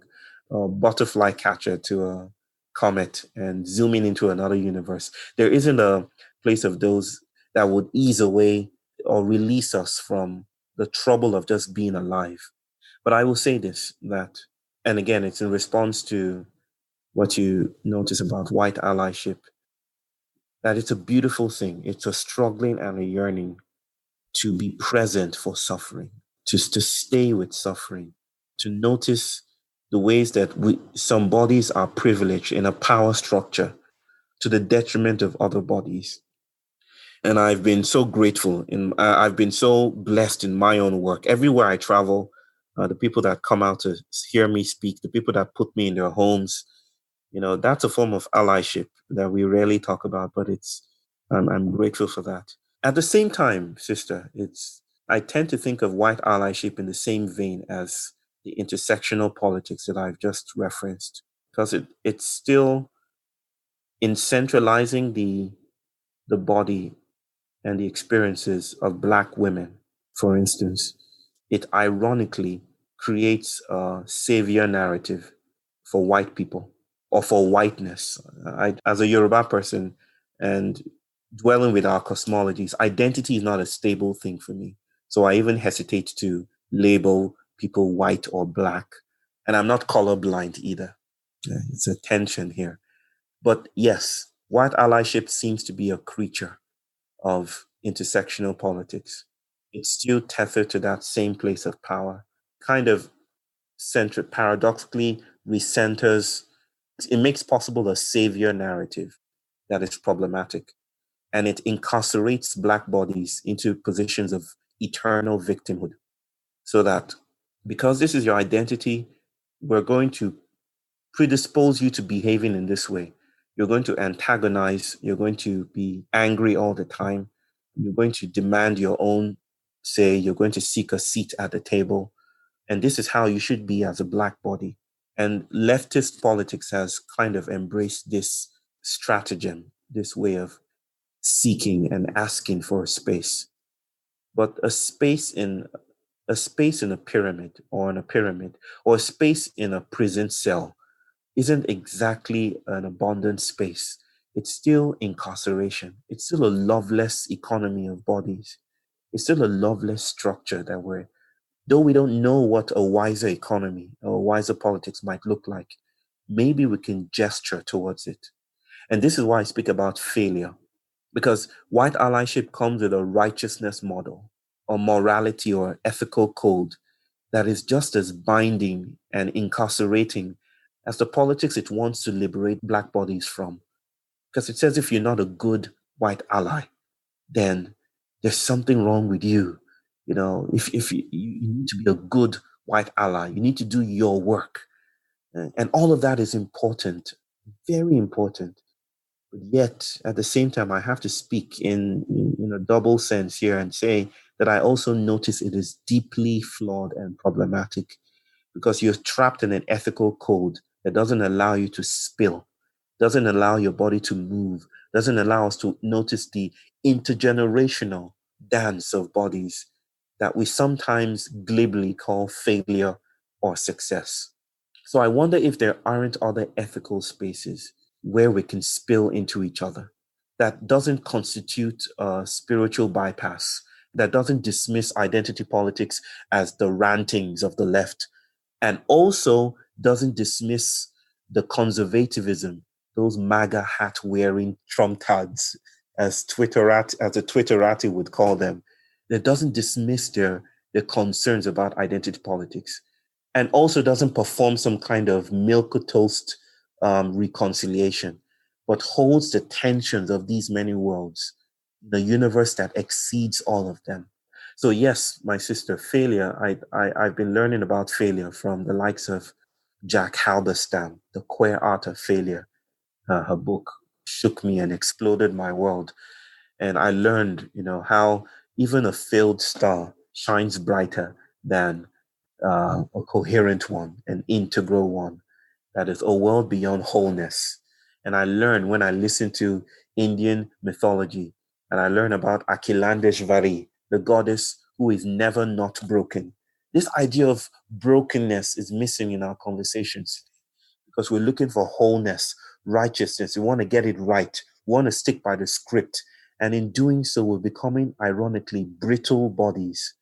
a butterfly catcher to a comet and zooming into another universe. There isn't a place of those that would ease away or release us from the trouble of just being alive. But I will say this, that, and again, it's in response to what you notice about white allyship, that it's a beautiful thing. It's a struggling and a yearning to be present for suffering, to stay with suffering, to notice the ways that some bodies are privileged in a power structure to the detriment of other bodies. And I've been so grateful. I've been so blessed in my own work. Everywhere I travel, the people that come out to hear me speak, the people that put me in their homes, that's a form of allyship that we rarely talk about, but I'm grateful for that. At the same time, sister, I tend to think of white allyship in the same vein as the intersectional politics that I've just referenced, because it's still in centralizing the body and the experiences of Black women, for instance. it ironically creates a savior narrative for white people or for whiteness. As a Yoruba person and dwelling with our cosmologies, identity is not a stable thing for me. So I even hesitate to label people white or black. And I'm not colorblind either. It's a tension here. But yes, white allyship seems to be a creature of intersectional politics. It's still tethered to that same place of power, kind of paradoxically recenters. It makes possible a savior narrative that is problematic, and it incarcerates Black bodies into positions of eternal victimhood. So that because this is your identity, we're going to predispose you to behaving in this way. You're going to antagonize, you're going to be angry all the time, you're going to demand your own say, you're going to seek a seat at the table. And this is how you should be as a Black body. And leftist politics has kind of embraced this stratagem, this way of seeking and asking for a space. But a space in a pyramid or in a pyramid or a space in a prison cell isn't exactly an abundant space. It's still incarceration. It's still a loveless economy of bodies. It's still a loveless structure that though we don't know what a wiser economy or wiser politics might look like, maybe we can gesture towards it. And this is why I speak about failure, because white allyship comes with a righteousness model or morality or ethical code that is just as binding and incarcerating as the politics it wants to liberate Black bodies from. Because it says if you're not a good white ally, then there's something wrong with you. You know, if you need to be a good white ally, you need to do your work. And all of that is important, very important. But yet, at the same time, I have to speak in a double sense here and say that I also notice it is deeply flawed and problematic because you're trapped in an ethical code that doesn't allow you to spill, doesn't allow your body to move, doesn't allow us to notice the intergenerational dance of bodies that we sometimes glibly call failure or success. So I wonder if there aren't other ethical spaces where we can spill into each other that doesn't constitute a spiritual bypass, that doesn't dismiss identity politics as the rantings of the left, and also doesn't dismiss the conservatism, those MAGA hat wearing Trump-tards, as the Twitterati would call them, that doesn't dismiss their concerns about identity politics, and also doesn't perform some kind of milquetoast reconciliation, but holds the tensions of these many worlds, the universe that exceeds all of them. So yes, my sister, failure, I've been learning about failure from the likes of Jack Halberstam, The Queer Art of Failure. Her book shook me and exploded my world. And I learned, how even a failed star shines brighter than a coherent one, an integral one, that is a world beyond wholeness. And I learned when I listened to Indian mythology, and I learned about Akhilandeshvari, the goddess who is never not broken. This idea of brokenness is missing in our conversations because we're looking for wholeness, righteousness. We want to get it right. We want to stick by the script. And in doing so, we're becoming, ironically, brittle bodies,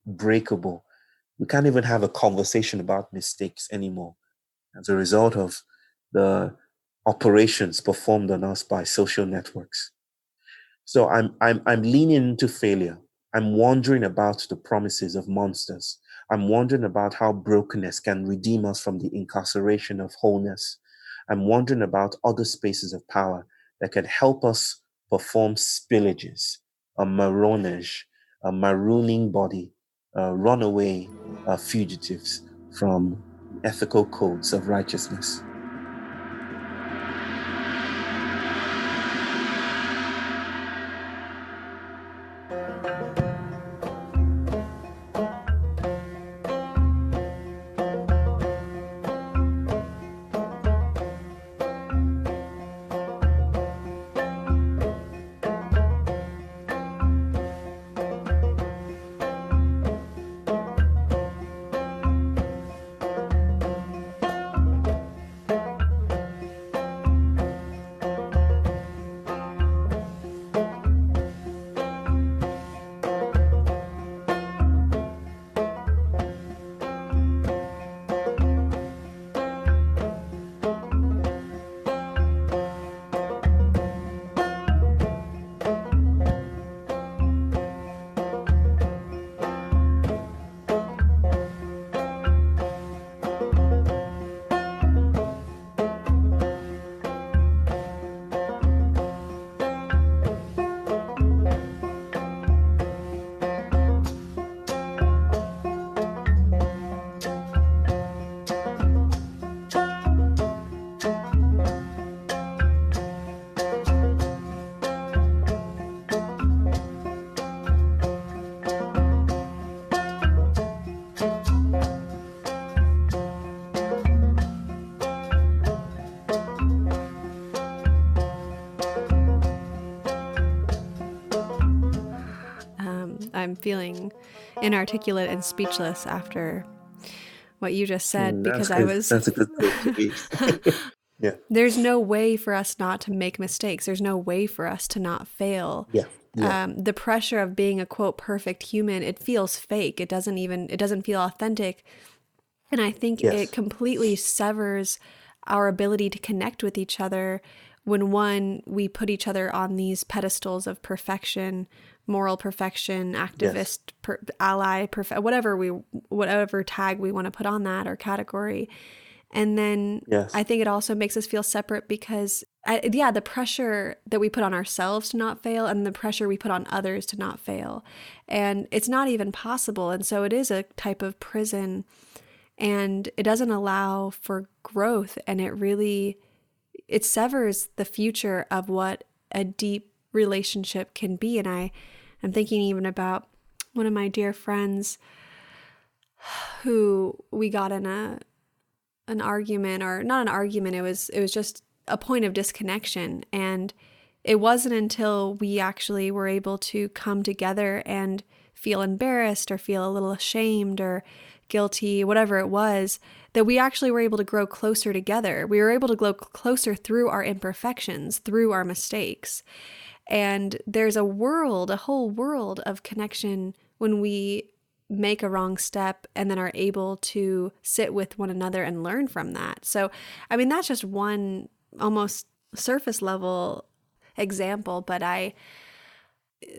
breakable. We can't even have a conversation about mistakes anymore as a result of the operations performed on us by social networks. So I'm leaning into failure. I'm wondering about the promises of monsters. I'm wondering about how brokenness can redeem us from the incarceration of wholeness. I'm wondering about other spaces of power that can help us perform spillages, a maronage, a marooning body, runaway fugitives from ethical codes of righteousness. feeling inarticulate and speechless after what you just said, That's because I good. was That's a good place to be. Yeah. there's no way for us not to make mistakes. There's no way for us to not fail. Yeah. Yeah. The pressure of being a quote perfect human, it feels fake. It doesn't feel authentic. And I think it Yes. completely severs our ability to connect with each other when we put each other on these pedestals of perfection, moral perfection, Yes. activist, ally, whatever tag we want to put on that or category. And then I Yes. think it also makes us feel separate because, the pressure that we put on ourselves to not fail and the pressure we put on others to not fail. And it's not even possible. And so it is a type of prison, and it doesn't allow for growth. And it severs the future of what a deep relationship can be. And I'm thinking even about one of my dear friends who we got in an argument, or not an argument, it was just a point of disconnection. And it wasn't until we actually were able to come together and feel embarrassed or feel a little ashamed or guilty, whatever it was, that we actually were able to grow closer together. We were able to grow closer through our imperfections, through our mistakes. And there's a whole world of connection when we make a wrong step and then are able to sit with one another and learn from that. So, I mean, that's just one almost surface level example, but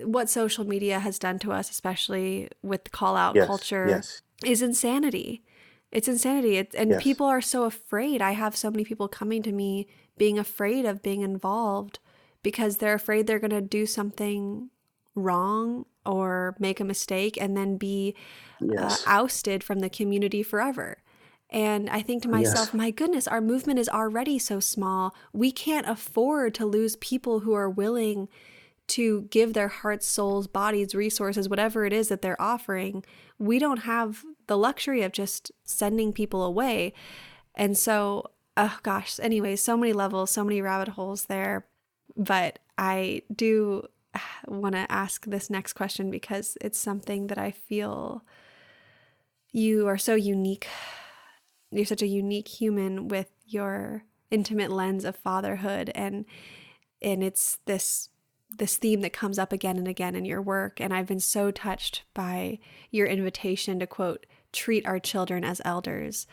what social media has done to us, especially with call out Yes. culture, Yes. is insanity. It's insanity. And Yes. people are so afraid. I have so many people coming to me being afraid of being involved because they're afraid they're going to do something wrong or make a mistake and then be Yes. ousted from the community forever. And I think to myself, Yes. my goodness, our movement is already so small. We can't afford to lose people who are willing to give their hearts, souls, bodies, resources, whatever it is that they're offering. We don't have the luxury of just sending people away. And so, oh gosh, anyways, so many levels, so many rabbit holes there. But I do want to ask this next question because it's something that I feel you are so unique. You're such a unique human with your intimate lens of fatherhood, and it's this theme that comes up again and again in your work. And I've been so touched by your invitation to, quote, treat our children as elders.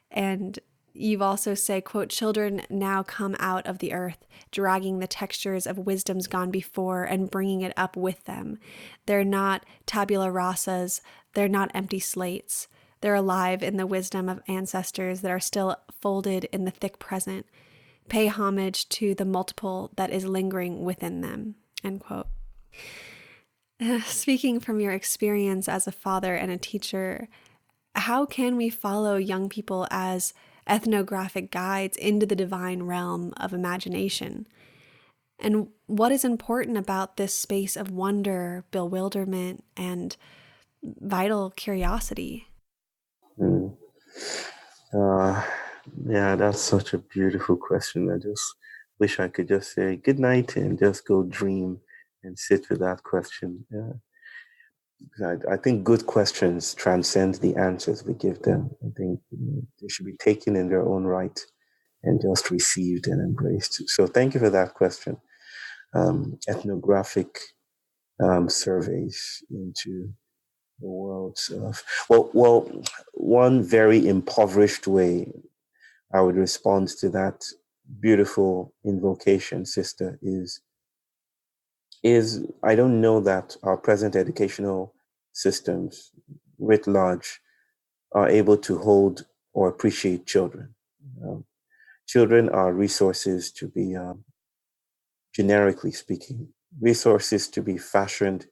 And you've also say, quote, children now come out of the earth, dragging the textures of wisdoms gone before and bringing it up with them. They're not tabula rasas. They're not empty slates. They're alive in the wisdom of ancestors that are still folded in the thick present. Pay homage to the multiple that is lingering within them, end quote. Speaking from your experience as a father and a teacher, how can we follow young people as ethnographic guides into the divine realm of imagination? And what is important about this space of wonder, bewilderment, and vital curiosity? Mm. Uh, yeah, that's such a beautiful question. I just wish I could just say good night and just go dream and sit with that question. Yeah. I think good questions transcend the answers we give them. I think they should be taken in their own right and just received and embraced. So thank you for that question. Ethnographic surveys into the worlds of well, one very impoverished way I would respond to that beautiful invocation, sister, is I don't know that our present educational systems writ large are able to hold or appreciate children. Um, Children are resources to be, generically speaking, resources to be fashioned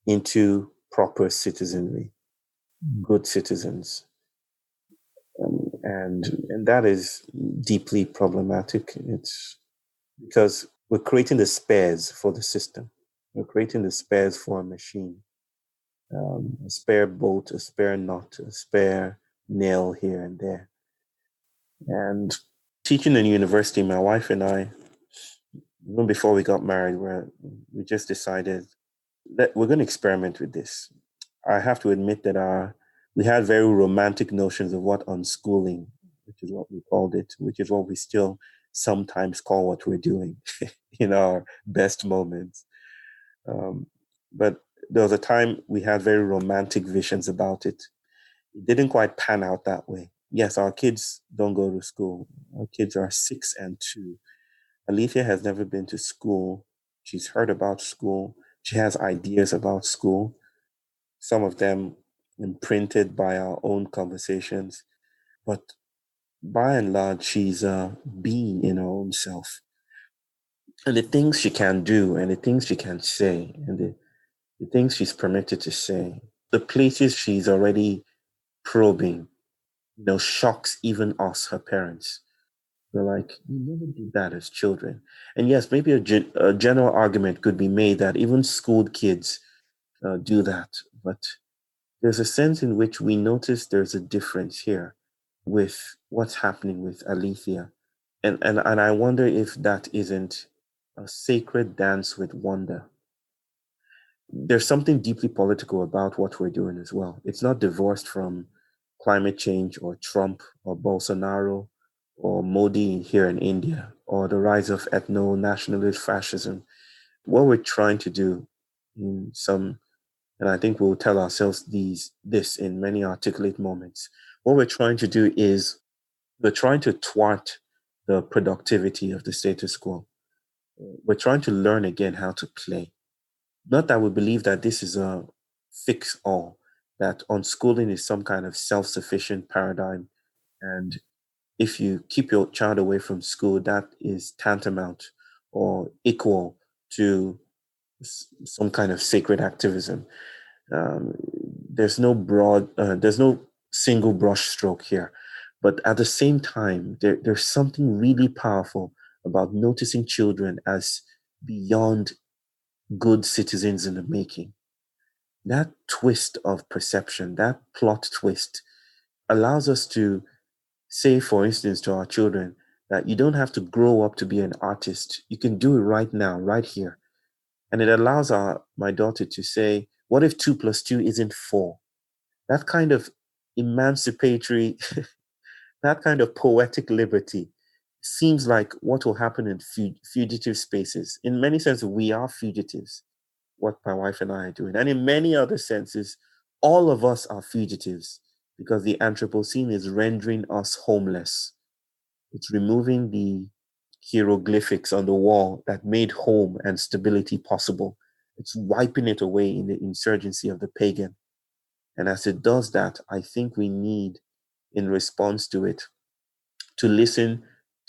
into proper citizenry, good citizens. And that is deeply problematic. It's because we're creating the spares for the system. We're creating the spares for a machine. A spare bolt, a spare nut, a spare nail here and there. And teaching in university, my wife and I, even before we got married, we just decided that we're going to experiment with this. I have to admit that we had very romantic notions of what unschooling, which is what we called it, which is what we still sometimes call what we're doing in our best moments. Um, but there was a time we had very romantic visions about it. It didn't quite pan out that way. Yes, our kids don't go to school. Our kids are 6 and 2. Alethea has never been to school. She's heard about school. She has ideas about school, some of them imprinted by our own conversations. But by and large, she's a being in her own self. And the things she can do and the things she can say and the things she's permitted to say, the places she's already probing, shocks even us, her parents. We're like, we never did that as children. And yes, maybe a general argument could be made that even schooled kids do that. But there's a sense in which we notice there's a difference here with what's happening with Alethea. And I wonder if that isn't a sacred dance with wonder. There's something deeply political about what we're doing as well. It's not divorced from climate change or Trump or Bolsonaro or Modi here in India or the rise of ethno-nationalist fascism. What we're trying to do in some, and I think we'll tell ourselves this in many articulate moments. What we're trying to do is we're trying to thwart the productivity of the status quo. We're trying to learn again how to play. Not that we believe that this is a fix all, that unschooling is some kind of self-sufficient paradigm. And if you keep your child away from school, that is tantamount or equal to some kind of sacred activism. Um, there's no single brush stroke here. But at the same time, there's something really powerful about noticing children as beyond good citizens in the making. That twist of perception, that plot twist, allows us to say, for instance, to our children, that you don't have to grow up to be an artist. You can do it right now, right here. And it allows my daughter to say, what if 2 + 2 isn't 4? That kind of emancipatory, that kind of poetic liberty seems like what will happen in fugitive spaces. In many senses, we are fugitives, what my wife and I are doing. And in many other senses, all of us are fugitives because the Anthropocene is rendering us homeless. It's removing the hieroglyphics on the wall that made home and stability possible. It's wiping it away in the insurgency of the pagan. And as it does that, I think we need, in response to it, to listen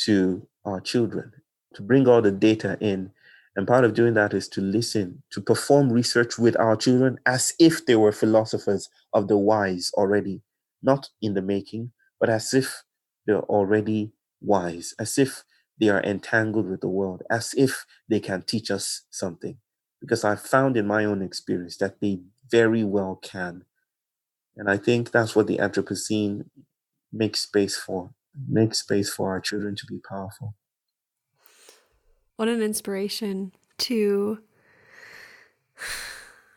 to our children, to bring all the data in. And part of doing that is to listen, to perform research with our children as if they were philosophers of the wise already, not in the making, but as if they're already wise, as if they are entangled with the world, as if they can teach us something. Because I've found in my own experience that they very well can. And I think that's what the Anthropocene makes space for our children to be powerful. What an inspiration to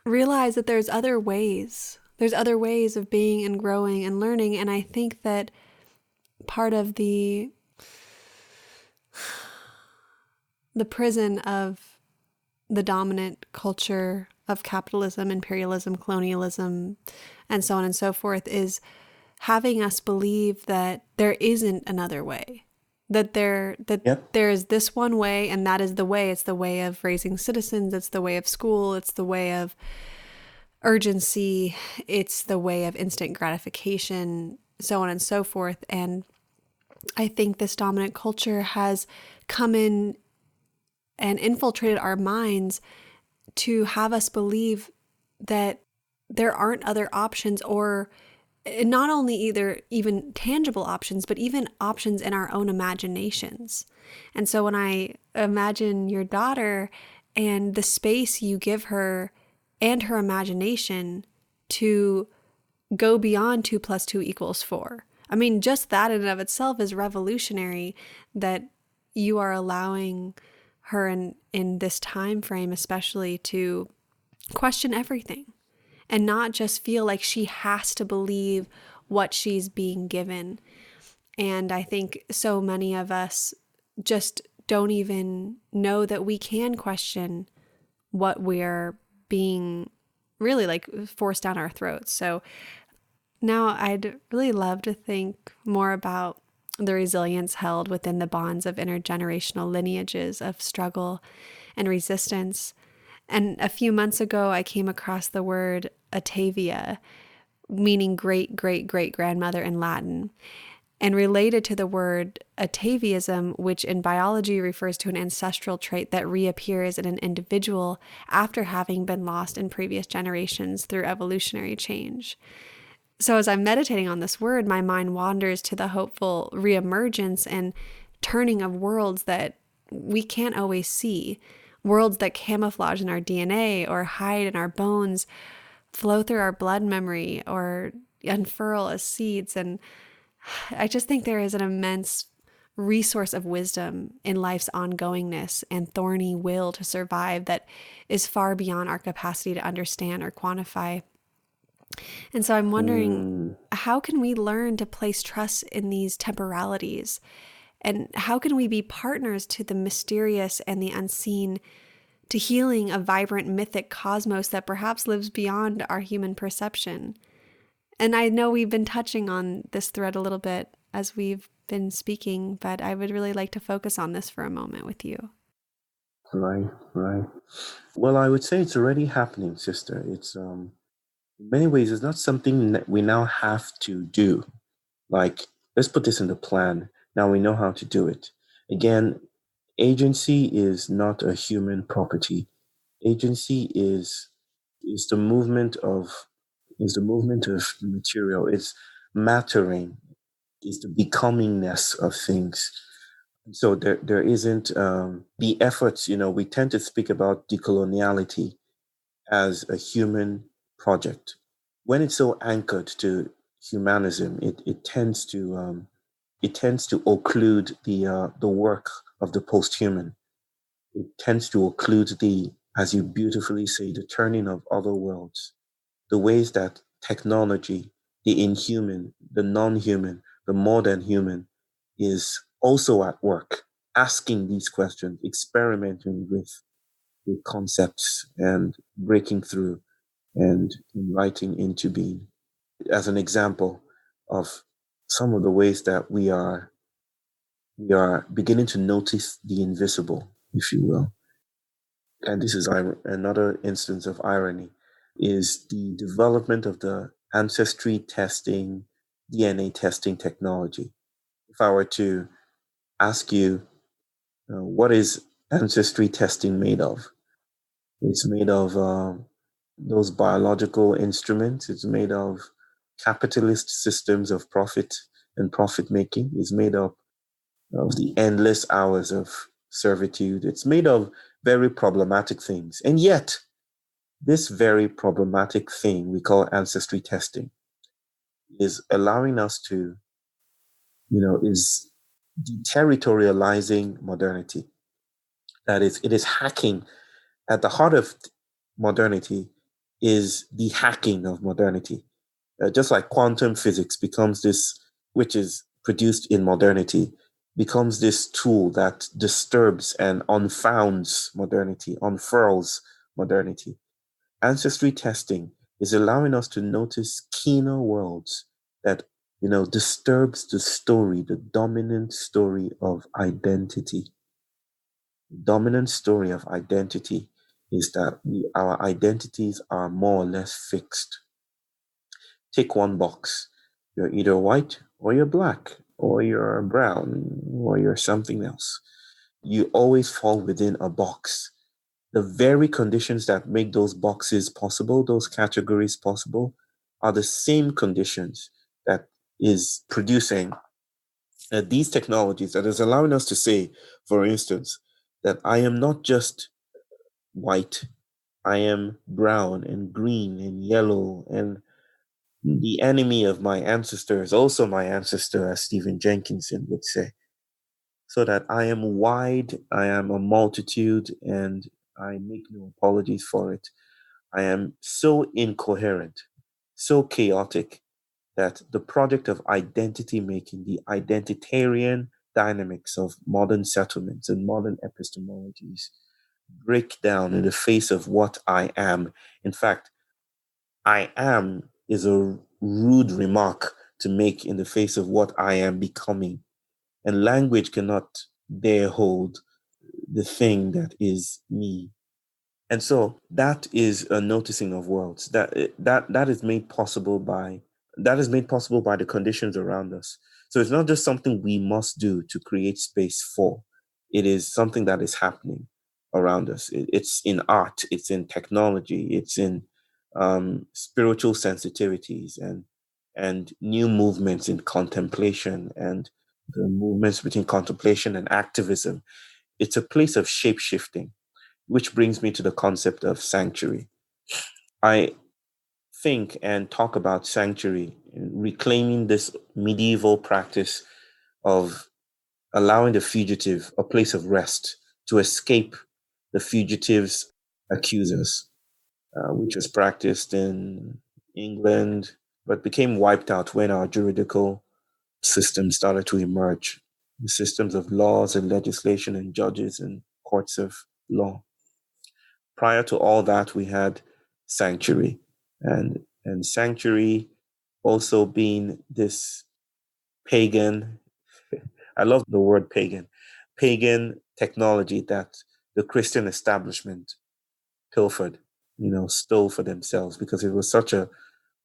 realize that there's other ways. There's other ways of being and growing and learning. And I think that part of the prison of the dominant culture of capitalism, imperialism, colonialism, and so on and so forth is having us believe that there isn't another way. That there is this one way, and that is the way. It's the way of raising citizens. It's the way of school. It's the way of urgency. It's the way of instant gratification, so on and so forth. And I think this dominant culture has come in and infiltrated our minds to have us believe that there aren't other options, or not only even tangible options, but even options in our own imaginations. And so when I imagine your daughter and the space you give her and her imagination to go beyond 2 + 2 = 4. I mean, just that in and of itself is revolutionary, that you are allowing her in this time frame especially to question everything and not just feel like she has to believe what she's being given. And I think so many of us just don't even know that we can question what we're being really like forced down our throats. So now I'd really love to think more about the resilience held within the bonds of intergenerational lineages of struggle and resistance. And a few months ago, I came across the word atavia, meaning great great great grandmother in Latin, and related to the word atavism, which in biology refers to an ancestral trait that reappears in an individual after having been lost in previous generations through evolutionary change. So as I'm meditating on this word, my mind wanders to the hopeful reemergence and turning of worlds that we can't always see, worlds that camouflage in our DNA or hide in our bones, flow through our blood memory, or unfurl as seeds. And I just think there is an immense resource of wisdom in life's ongoingness and thorny will to survive that is far beyond our capacity to understand or quantify. And so I'm wondering, how can we learn to place trust in these temporalities? And how can we be partners to the mysterious and the unseen, to healing a vibrant mythic cosmos that perhaps lives beyond our human perception? And I know we've been touching on this thread a little bit as we've been speaking, but I would really like to focus on this for a moment with you. Right, right. Well, I would say it's already happening, sister. It's in many ways, it's not something that we now have to do. Like, let's put this in the plan. Now we know how to do it. Again, agency is not a human property. Agency is the movement of material. It's mattering. Is the becomingness of things. So there isn't the efforts. We tend to speak about decoloniality as a human project. When it's so anchored to humanism, it tends to occlude the work of the post-human. It tends to occlude as you beautifully say, the turning of other worlds, the ways that technology, the inhuman, the non-human, the more than human, is also at work, asking these questions, experimenting with concepts and breaking through and inviting into being. As an example of some of the ways that we are beginning to notice the invisible, if you will. And this is another instance of irony, is the development of the ancestry testing, DNA testing technology. If I were to ask you, what is ancestry testing made of? It's made of those biological instruments. It's made of capitalist systems of profit and profit making. It's made up of the endless hours of servitude. It's made of very problematic things. And yet, this very problematic thing we call ancestry testing is allowing us to, is deterritorializing modernity. That is, it is hacking. At the heart of modernity is the hacking of modernity. Just like quantum physics becomes this, which is produced in modernity, becomes this tool that disturbs and unfounds modernity, unfurls modernity. Ancestry testing is allowing us to notice keener worlds that, disturbs the story, the dominant story of identity. The dominant story of identity is that our identities are more or less fixed. Take one box. You're either white or you're black or you're brown or you're something else. You always fall within a box. The very conditions that make those boxes possible, those categories possible, are the same conditions that is producing these technologies, that is allowing us to say, for instance, that I am not just white, I am brown and green and yellow, and the enemy of my ancestor is also my ancestor, as Stephen Jenkinson would say. So that I am wide, I am a multitude, and I make no apologies for it. I am so incoherent, so chaotic that the project of identity making, the identitarian dynamics of modern settlements and modern epistemologies break down in the face of what I am. In fact, I am is a rude remark to make in the face of what I am becoming. And language cannot bear hold the thing that is me. And so that is a noticing of worlds that is made possible by the conditions around us. So it's not just something we must do to create space for. It is something that is happening around us. It's in art, it's in technology, it's in spiritual sensitivities and new movements in contemplation and the movements between contemplation and activism. It's a place of shape shifting, which brings me to the concept of sanctuary. I think and talk about sanctuary, reclaiming this medieval practice of allowing the fugitive a place of rest to escape the fugitive's accusers, which was practiced in England, but became wiped out when our juridical systems started to emerge, the systems of laws and legislation and judges and courts of law. Prior to all that, we had sanctuary, and sanctuary also being this pagan. I love the word pagan technology that the Christian establishment pilfered, stole for themselves because it was such a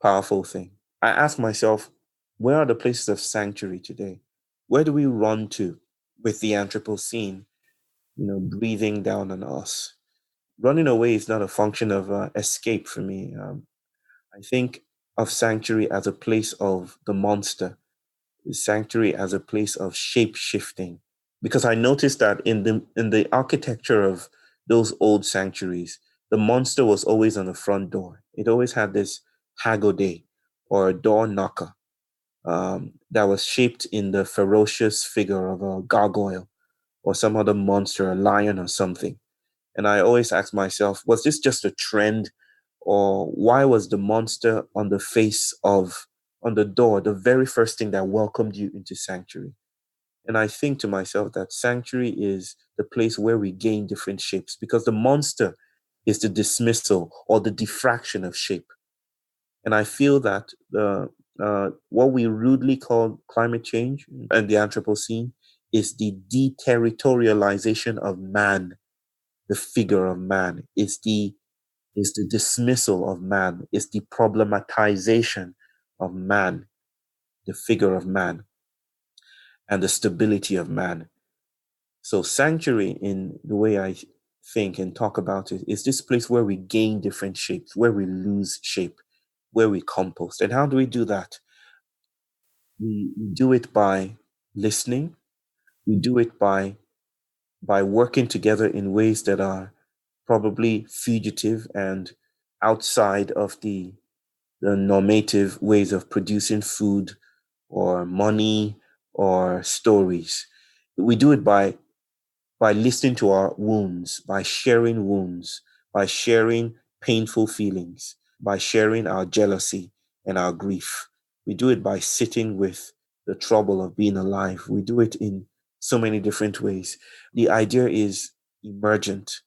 powerful thing. I ask myself, where are the places of sanctuary today? Where do we run to with the Anthropocene, breathing down on us? Running away is not a function of escape for me. I think of sanctuary as a place of the monster, sanctuary as a place of shape shifting, because I noticed that in the architecture of those old sanctuaries, the monster was always on the front door. It always had this hagode or a door knocker that was shaped in the ferocious figure of a gargoyle or some other monster, a lion or something. And I always ask myself, was this just a trend? Or why was the monster on the door, the very first thing that welcomed you into sanctuary? And I think to myself that sanctuary is the place where we gain different shapes because the monster is the dismissal or the diffraction of shape. And I feel that what we rudely call climate change and the Anthropocene is the deterritorialization of man, the figure of man, is the dismissal of man, is the problematization of man, the figure of man, and the stability of man. So sanctuary, in the way I think and talk about it, is this place where we gain different shapes, where we lose shape, where we compost. And how do we do that? We do it by listening. We do it by working together in ways that are probably fugitive and outside of the normative ways of producing food or money or stories. We do it by listening to our wounds, by sharing painful feelings, by sharing our jealousy and our grief. We do it by sitting with the trouble of being alive. We do it in so many different ways. The idea is emergent,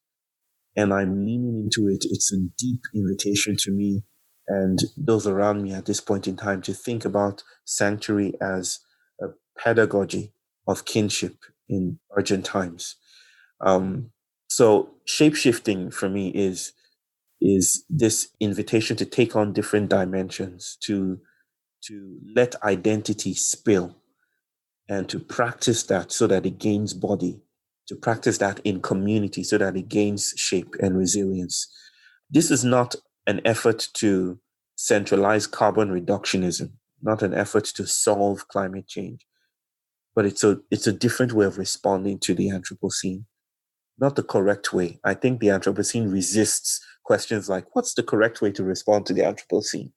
and I'm leaning into it. It's a deep invitation to me and those around me at this point in time to think about sanctuary as a pedagogy of kinship in urgent times. Um, so shape-shifting for me is this invitation to take on different dimensions, to let identity spill and to practice that so that it gains body, to practice that in community so that it gains shape and resilience. This is not an effort to centralize carbon reductionism, not an effort to solve climate change, but it's a different way of responding to the Anthropocene, not the correct way. I think the Anthropocene resists questions like, what's the correct way to respond to the Anthropocene?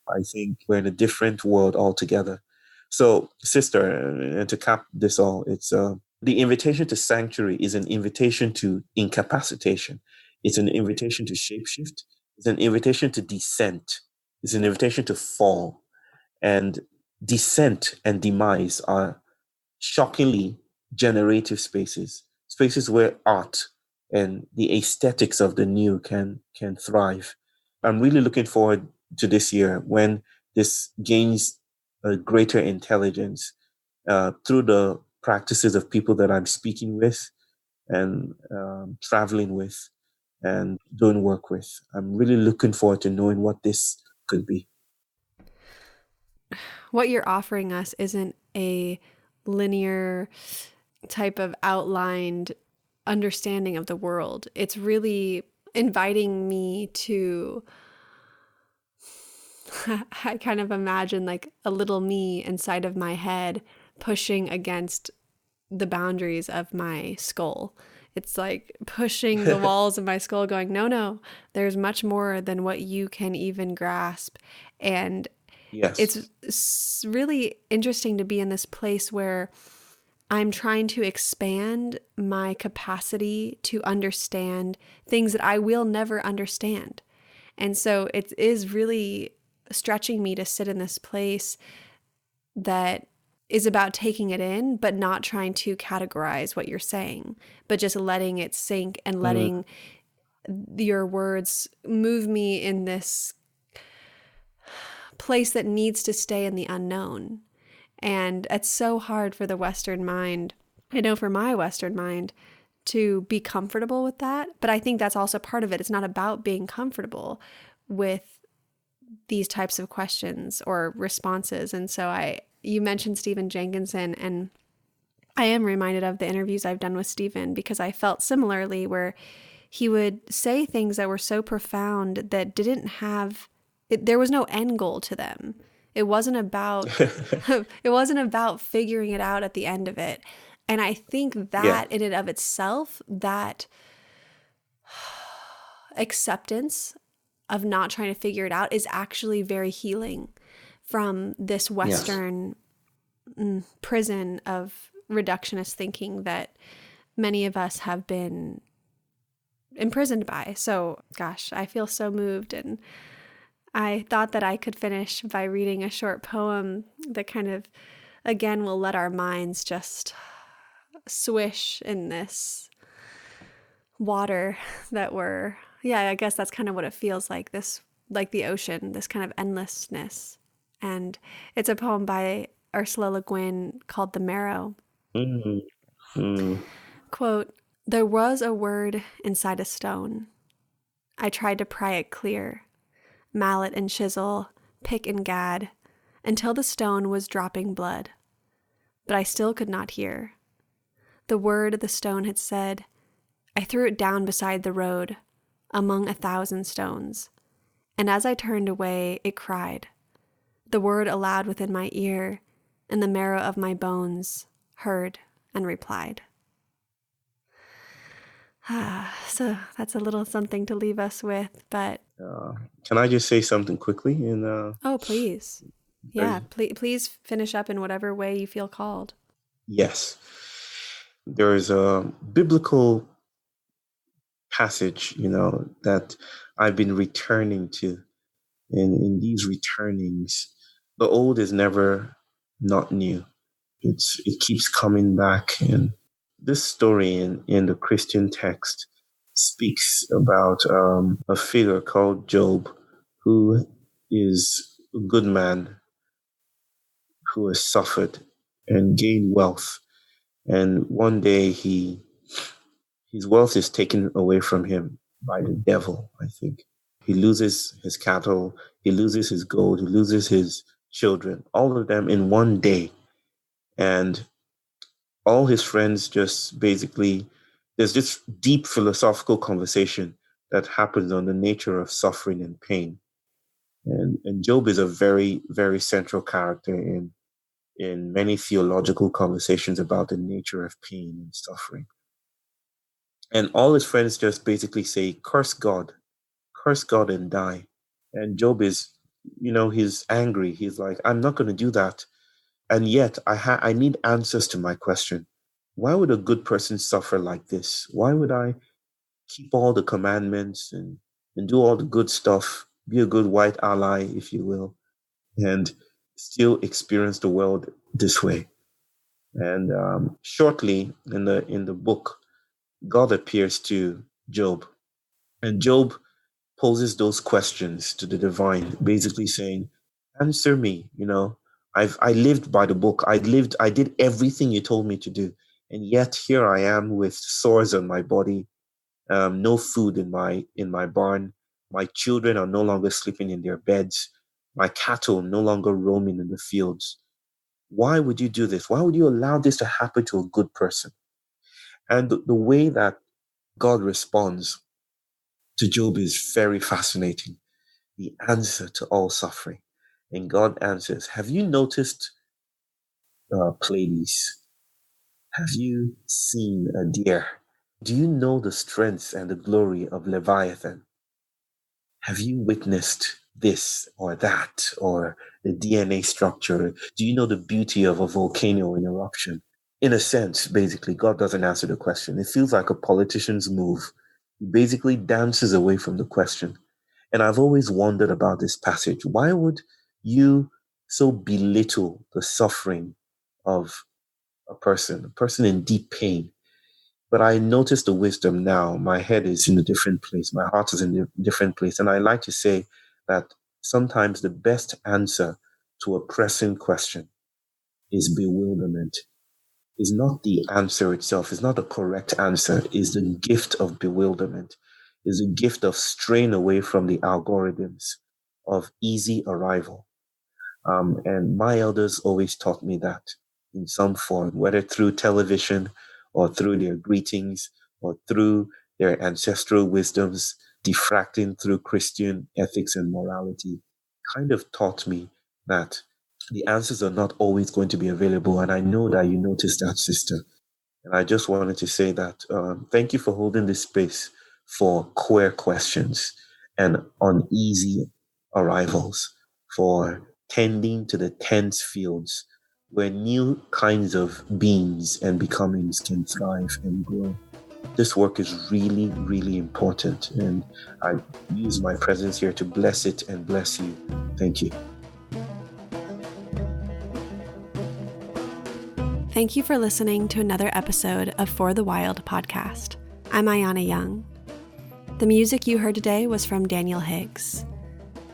I think we're in a different world altogether. So, sister, and to cap this all, it's the invitation to sanctuary is an invitation to incapacitation. It's an invitation to shapeshift. It's an invitation to descent. It's an invitation to fall. And descent and demise are shockingly generative spaces, spaces where art and the aesthetics of the new can thrive. I'm really looking forward to this year when this gains a greater intelligence through the practices of people that I'm speaking with and traveling with and doing work with. I'm really looking forward to knowing what this could be. What you're offering us isn't a linear type of outlined understanding of the world. It's really inviting me to I kind of imagine like a little me inside of my head pushing against the boundaries of my skull. It's like pushing the walls of my skull, going, no, there's much more than what you can even grasp. And Yes. it's really interesting to be in this place where I'm trying to expand my capacity to understand things that I will never understand. And so it is really stretching me to sit in this place that is about taking it in, but not trying to categorize what you're saying, but just letting it sink and letting your words move me in this place that needs to stay in the unknown. And it's so hard for the Western mind, I know for my Western mind, to be comfortable with that. But I think that's also part of it. It's not about being comfortable with these types of questions or responses. And so you mentioned Stephen Jenkinson, and I am reminded of the interviews I've done with Stephen because I felt similarly where he would say things that were so profound that didn't have, there was no end goal to them. It wasn't about, it wasn't about figuring it out at the end of it. And I think that in and of itself, that acceptance of not trying to figure it out is actually very healing from this Western prison of reductionist thinking that many of us have been imprisoned by. So, gosh, I feel so moved. And I thought that I could finish by reading a short poem that kind of, again, will let our minds just swish in this water that I guess that's kind of what it feels like, this, like the ocean, this kind of endlessness. And it's a poem by Ursula Le Guin called The Marrow. Quote, "There was a word inside a stone. I tried to pry it clear, mallet and chisel, pick and gad, until the stone was dropping blood. But I still could not hear. The word the stone had said, I threw it down beside the road, among 1,000 stones. And as I turned away, it cried. The word aloud within my ear, and the marrow of my bones heard and replied." So that's a little something to leave us with, but... Can I just say something quickly? Oh, please. Yeah, please finish up in whatever way you feel called. Yes. There is a biblical passage, that I've been returning to. In these returnings, the old is never not new. It keeps coming back. And this story in the Christian text speaks about a figure called Job, who is a good man who has suffered and gained wealth. And one day his wealth is taken away from him by the devil, I think. He loses his cattle, he loses his gold, he loses his children, all of them in one day. And all his friends just basically, there's this deep philosophical conversation that happens on the nature of suffering and pain. And Job is a very, very central character in many theological conversations about the nature of pain and suffering. And all his friends just basically say, curse God and die. And Job is, he's angry. He's like, I'm not going to do that. And yet I need answers to my question. Why would a good person suffer like this? Why would I keep all the commandments and and do all the good stuff, be a good white ally, if you will, and still experience the world this way. And shortly in the book, God appears to Job, and Job poses those questions to the divine, basically saying, "Answer me. I lived by the book. I did everything you told me to do, and yet here I am with sores on my body, no food in my barn. My children are no longer sleeping in their beds. My cattle no longer roaming in the fields. Why would you do this? Why would you allow this to happen to a good person?" And the way that God responds to Job is very fascinating. The answer to all suffering. And God answers, "Have you noticed Pleiades? Have you seen a deer? Do you know the strength and the glory of Leviathan? Have you witnessed this or that, or the DNA structure? Do you know the beauty of a volcano in eruption?" In a sense, basically, God doesn't answer the question. It feels like a politician's move. He basically dances away from the question. And I've always wondered about this passage. Why would you so belittle the suffering of a person in deep pain? But I notice the wisdom now. My head is in a different place. My heart is in a different place. And I like to say that sometimes the best answer to a pressing question is bewilderment. Is not the answer itself, is not the correct answer, is the gift of bewilderment, is a gift of straying away from the algorithms of easy arrival. And my elders always taught me that in some form, whether through television or through their greetings or through their ancestral wisdoms, diffracting through Christian ethics and morality, kind of taught me that the answers are not always going to be available. And I know that you noticed that, sister. And I just wanted to say that thank you for holding this space for queer questions and uneasy arrivals, for tending to the tense fields where new kinds of beings and becomings can thrive and grow. This work is really, really important. And I use my presence here to bless it and bless you. Thank you. Thank you for listening to another episode of For the Wild podcast. I'm Ayana Young. The music you heard today was from Daniel Higgs.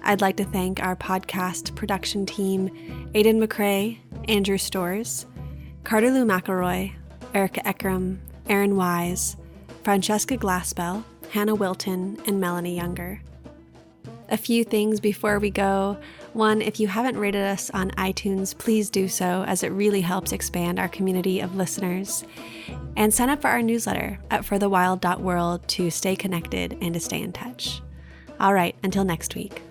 I'd like to thank our podcast production team, Aidan McCrae, Andrew Storrs, Carter Lou McElroy, Erica Eckram, Aaron Wise, Francesca Glassbell, Hannah Wilton, and Melanie Younger. A few things before we go. One, if you haven't rated us on iTunes, please do so, as it really helps expand our community of listeners. And sign up for our newsletter at forthewild.world to stay connected and to stay in touch. All right, until next week.